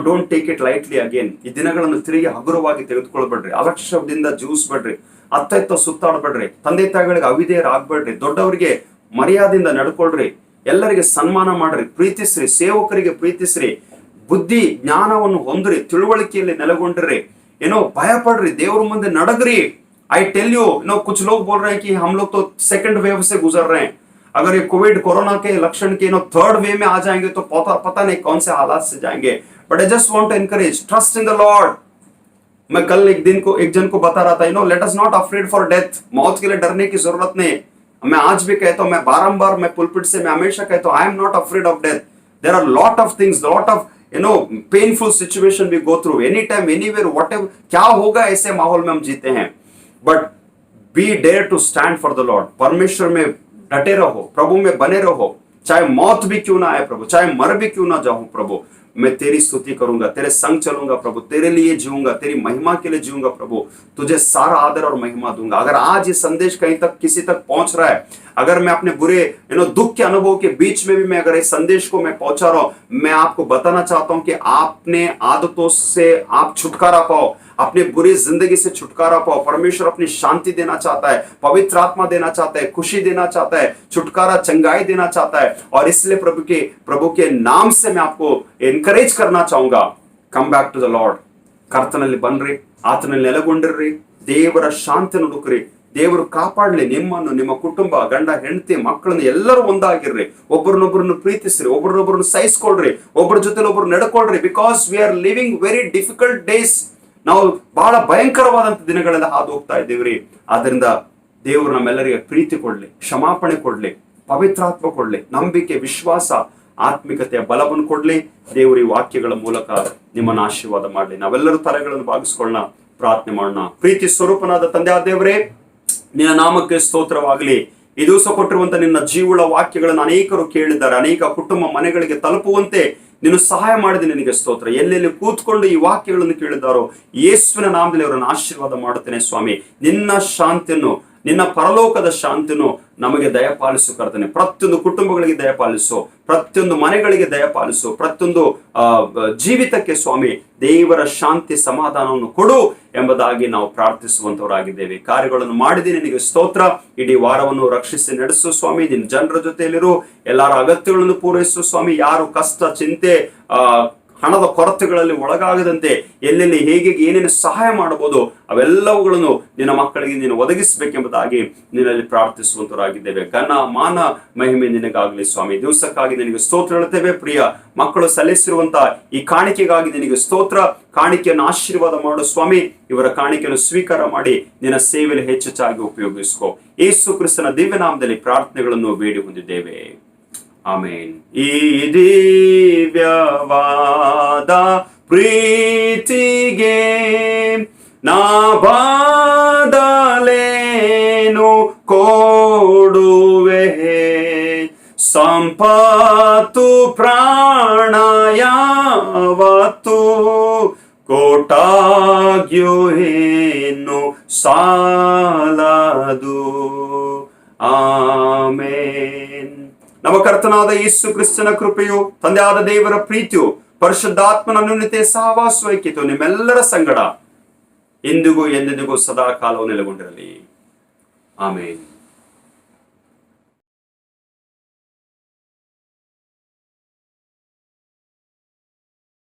Don't take it lightly again. ಈ ದಿನಗಳನ್ನು ತಿರುಗಿ ಹಗುರವಾಗಿ ತೆಗೆದುಕೊಳ್ಬೇಡ್ರಿ, ಅಲಕ್ಷ್ಯದಿಂದ ಜೀವಿಸ್ಬೇಡ್ರಿ, ಅತ್ತ ಸುತ್ತಾಡ್ಬೇಡ್ರಿ, ತಂದೆ ತಾಯಿಗಳಿಗೆ ಅವಿಧೇಯರಾಗ್ಬೇಡ್ರಿ, ದೊಡ್ಡವರಿಗೆ ಮರ್ಯಾದೆಯಿಂದ ನಡ್ಕೊಳ್ರಿ, ಎಲ್ಲರಿಗೆ ಸನ್ಮಾನ ಮಾಡ್ರಿ, ಪ್ರೀತಿಸ್ರಿ, ಸೇವಕರಿಗೆ ಪ್ರೀತಿಸ್ರಿ, ಬುದ್ಧಿ ಜ್ಞಾನವನ್ನು ಹೊಂದ್ರಿ, ತಿಳುವಳಿಕೆಯಲ್ಲಿ ನೆಲೆಗೊಂಡ್ರಿ, ಭಯ ಪಡ್ರಿ, ದೇವ್ರ ಮುಂದೆ ನಡಗ್ರಿ. आई टेल यू, कुछ लोग बोल रहे हैं कि हम लोग तो सेकंड वेव से गुजर रहे हैं, अगर ये कोविड कोरोना के लक्षण के थर्ड वेव में आ जाएंगे तो पता नहीं कौन से हालात से जाएंगे. But I just want to encourage, trust in the Lord. मैं कल एक जन को बता रहा था, let us not afraid for death. मौत के लिए डरने की जरूरत नहीं. मैं आज भी कहता हूं, मैं बारंबार, मैं पुलपिट से मैं हमेशा कहता हूं, I am not afraid of death. There are lot of things, lot of painful situation we go through, any time, anywhere, whatever, क्या होगा ऐसे माहौल में हम जीते हैं. But be dare to stand for the Lord. परमेश्वर में डटे रहो, प्रभु में बने रहो, चाहे मौत भी क्यों ना आए प्रभु, चाहे मर भी क्यों ना जाऊं प्रभु, मैं तेरी स्तुति करूंगा, तेरे संग चलूंगा प्रभु, तेरे लिए जीऊंगा, तेरी महिमा के लिए जीऊंगा प्रभु, तुझे सारा आदर और महिमा दूंगा. अगर आज ये संदेश कहीं तक किसी तक पहुंच रहा है, अगर मैं अपने बुरे दुख के अनुभव के बीच में भी मैं अगर इस संदेश को मैं पहुंचा रहा हूं, मैं आपको बताना चाहता हूं कि आपने आदतों से आप छुटकारा पाओ, अपने बुरी जिंदगी से छुटकारा पाओ. परमेश्वर अपनी शांति देना चाहता है, पवित्र आत्मा देना चाहता है, खुशी देना चाहता है, छुटकारा, चंगाई देना चाहता है. और इसलिए प्रभु के नाम से मैं आपको एनकरेज करना चाहूंगा, come back to the Lord. ಕರ್ತನಲ್ಲಿ ಬನ್ರಿ, ಆತನಲ್ಲಿ ನೆಲೆಗೊಂಡಿರ್ರಿ, ದೇವರ ಶಾಂತಿಯನ್ನು ಹುಡುಕ್ರಿ. ದೇವರು ಕಾಪಾಡಲಿ ನಿಮ್ಮನ್ನು, ನಿಮ್ಮ ಕುಟುಂಬ, ಗಂಡ ಹೆಂಡತಿ, ಮಕ್ಕಳನ್ನು ಎಲ್ಲರೂ ಒಂದಾಗಿರ್ರಿ. ಒಬ್ಬರನ್ನೊಬ್ಬರನ್ನು ಪ್ರೀತಿಸ್ರಿ, ಒಬ್ಬರನ್ನೊಬ್ಬರನ್ನು ಸಹಿಸ್ಕೊಳ್ರಿ, ಒಬ್ಬರ ಜೊತೆ ಒಬ್ಬರು ನಡ್ಕೊಳ್ರಿ. Because we are living very difficult days. ನಾವು ಬಹಳ ಭಯಂಕರವಾದಂತ ದಿನಗಳೆಲ್ಲ ಹಾದು ಹೋಗ್ತಾ ಇದ್ದೀವ್ರಿ. ಆದ್ರಿಂದ ದೇವರು ನಮ್ಮೆಲ್ಲರಿಗೆ ಪ್ರೀತಿ ಕೊಡ್ಲಿ, ಕ್ಷಮಾಪಣೆ ಕೊಡ್ಲಿ, ಪವಿತ್ರಾತ್ಮ ಕೊಡ್ಲಿ, ನಂಬಿಕೆ, ವಿಶ್ವಾಸ, ಆತ್ಮಿಕತೆಯ ಬಲವನ್ನು ಕೊಡ್ಲಿ. ದೇವರು ಈ ವಾಕ್ಯಗಳ ಮೂಲಕ ನಿಮ್ಮನ್ನು ಆಶೀರ್ವಾದ ಮಾಡಲಿ. ನಾವೆಲ್ಲರೂ ತಲೆಗಳನ್ನು ಭಾಗಿಸ್ಕೊಳ್ಳೋಣ, ಪ್ರಾರ್ಥನೆ ಮಾಡೋಣ. ಪ್ರೀತಿ ಸ್ವರೂಪನಾದ ತಂದೆ ಆ ದೇವರೇ, ನಿನ್ನ ನಾಮಕ್ಕೆ ಸ್ತೋತ್ರವಾಗಲಿ. ಈ ದಿವಸ ಕೊಟ್ಟಿರುವಂತ ನಿನ್ನ ಜೀವಳ ವಾಕ್ಯಗಳನ್ನು ಅನೇಕರು ಕೇಳಿದ್ದಾರೆ, ಅನೇಕ ಕುಟುಂಬ ಮನೆಗಳಿಗೆ ತಲುಪುವಂತೆ ನೀನು ಸಹಾಯ ಮಾಡಿದ ನಿನಗೆ ಸ್ತೋತ್ರ. ಎಲ್ಲೆಲ್ಲಿ ಕೂತ್ಕೊಂಡು ಈ ವಾಕ್ಯಗಳನ್ನು ಕೇಳಿದ್ದಾರೋ ಯೇಸುವಿನ ನಾಮದಲ್ಲಿ ಅವರನ್ನು ಆಶೀರ್ವಾದ ಮಾಡುತ್ತೇನೆ ಸ್ವಾಮಿ. ನಿನ್ನ ಶಾಂತಿಯನ್ನು, ನಿನ್ನ ಪರಲೋಕದ ಶಾಂತಿಯನ್ನು ನಮಗೆ ದಯಪಾಲಿಸು ಕರ್ತನೆ. ಪ್ರತಿಯೊಂದು ಕುಟುಂಬಗಳಿಗೆ ದಯಪಾಲಿಸು, ಪ್ರತಿಯೊಂದು ಮನೆಗಳಿಗೆ ದಯಪಾಲಿಸು, ಪ್ರತಿಯೊಂದು ಜೀವಿತಕ್ಕೆ ಸ್ವಾಮಿ ದೇವರ ಶಾಂತಿ ಸಮಾಧಾನವನ್ನು ಕೊಡು ಎಂಬುದಾಗಿ ನಾವು ಪ್ರಾರ್ಥಿಸುವಂತವರಾಗಿದ್ದೇವೆ. ಕಾರ್ಯಗಳನ್ನು ಮಾಡಿದೆ ನಿನಗೆ ಸ್ತೋತ್ರ. ಇಡೀ ವಾರವನ್ನು ರಕ್ಷಿಸಿ ನಡೆಸು ಸ್ವಾಮಿ. ನಿನ್ನ ಜನರ ಜೊತೆಯಲ್ಲಿರು, ಎಲ್ಲರ ಅಗತ್ಯಗಳನ್ನು ಪೂರೈಸು ಸ್ವಾಮಿ. ಯಾರು ಕಷ್ಟ, ಚಿಂತೆ, ಹಣದ ಕೊರತೆಗಳಲ್ಲಿ ಒಳಗಾಗದಂತೆ ಎಲ್ಲೆಲ್ಲಿ ಹೇಗೆ ಏನೇನು ಸಹಾಯ ಮಾಡಬಹುದು ಅವೆಲ್ಲವುಗಳನ್ನು ನಿನ್ನ ಮಕ್ಕಳಿಗೆ ನೀನು ಒದಗಿಸಬೇಕೆಂಬುದಾಗಿ ನಿನ್ನಲ್ಲಿ ಪ್ರಾರ್ಥಿಸುವಂತರಾಗಿದ್ದೇವೆ. ಘನ ಮಾನ ಮಹಿಮೆ ನಿನಗಾಗಲಿ ಸ್ವಾಮಿ. ದಿವಸಕ್ಕಾಗಿ ನಿನಗೆ ಸ್ತೋತ್ರ ಹೇಳುತ್ತೇವೆ. ಪ್ರಿಯ ಮಕ್ಕಳು ಸಲ್ಲಿಸಿರುವಂತ ಈ ಕಾಣಿಕೆಗಾಗಿ ನಿನಗೆ ಸ್ತೋತ್ರ. ಕಾಣಿಕೆಯನ್ನು ಆಶೀರ್ವಾದ ಮಾಡು ಸ್ವಾಮಿ. ಇವರ ಕಾಣಿಕೆಯನ್ನು ಸ್ವೀಕಾರ ಮಾಡಿ ನಿನ್ನ ಸೇವೆಯಲ್ಲಿ ಹೆಚ್ಚೆಚ್ಚಾಗಿ ಉಪಯೋಗಿಸ್ಕೋ. ಯೇಸು ಕ್ರಿಸ್ತನ ದಿವ್ಯ ನಾಮದಲ್ಲಿ ಪ್ರಾರ್ಥನೆಗಳನ್ನು ಬೇಡಿ ಹೊಂದಿದ್ದೇವೆ. ಆಮೇನ್. ಈ ದಿವ್ಯವಾದ ಪ್ರೀತಿಗೆ ನಾ ಬದಲೇನು ಕೊಡುವೆ, ಸಂಪತ್ತು ಪ್ರಾಣ ಯಾವತ್ತು ಕೊಟ್ಟಾಗ್ಯೂ ಏನು ಸಾಲ ಆಮೇನ್. ನಮ್ಮ ಕರ್ತನಾದ ಯೇಸು ಕ್ರಿಸ್ತನ ಕೃಪೆಯು, ತಂದೆಯಾದ ದೇವರ ಪ್ರೀತಿಯು, ಪರಿಶುದ್ಧಾತ್ಮನ ನ್ಯೂನತೆ, ಸಹವಾಸ ಐಕ್ಯತೆಯು ನಿಮ್ಮೆಲ್ಲರ ಸಂಗಡ ಎಂದಿಗೂ ಎಂದೆಂದಿಗೂ ಸದಾ ಕಾಲವು ನೆಲೆಗೊಂಡಿರಲಿ. ಆಮೇನ್.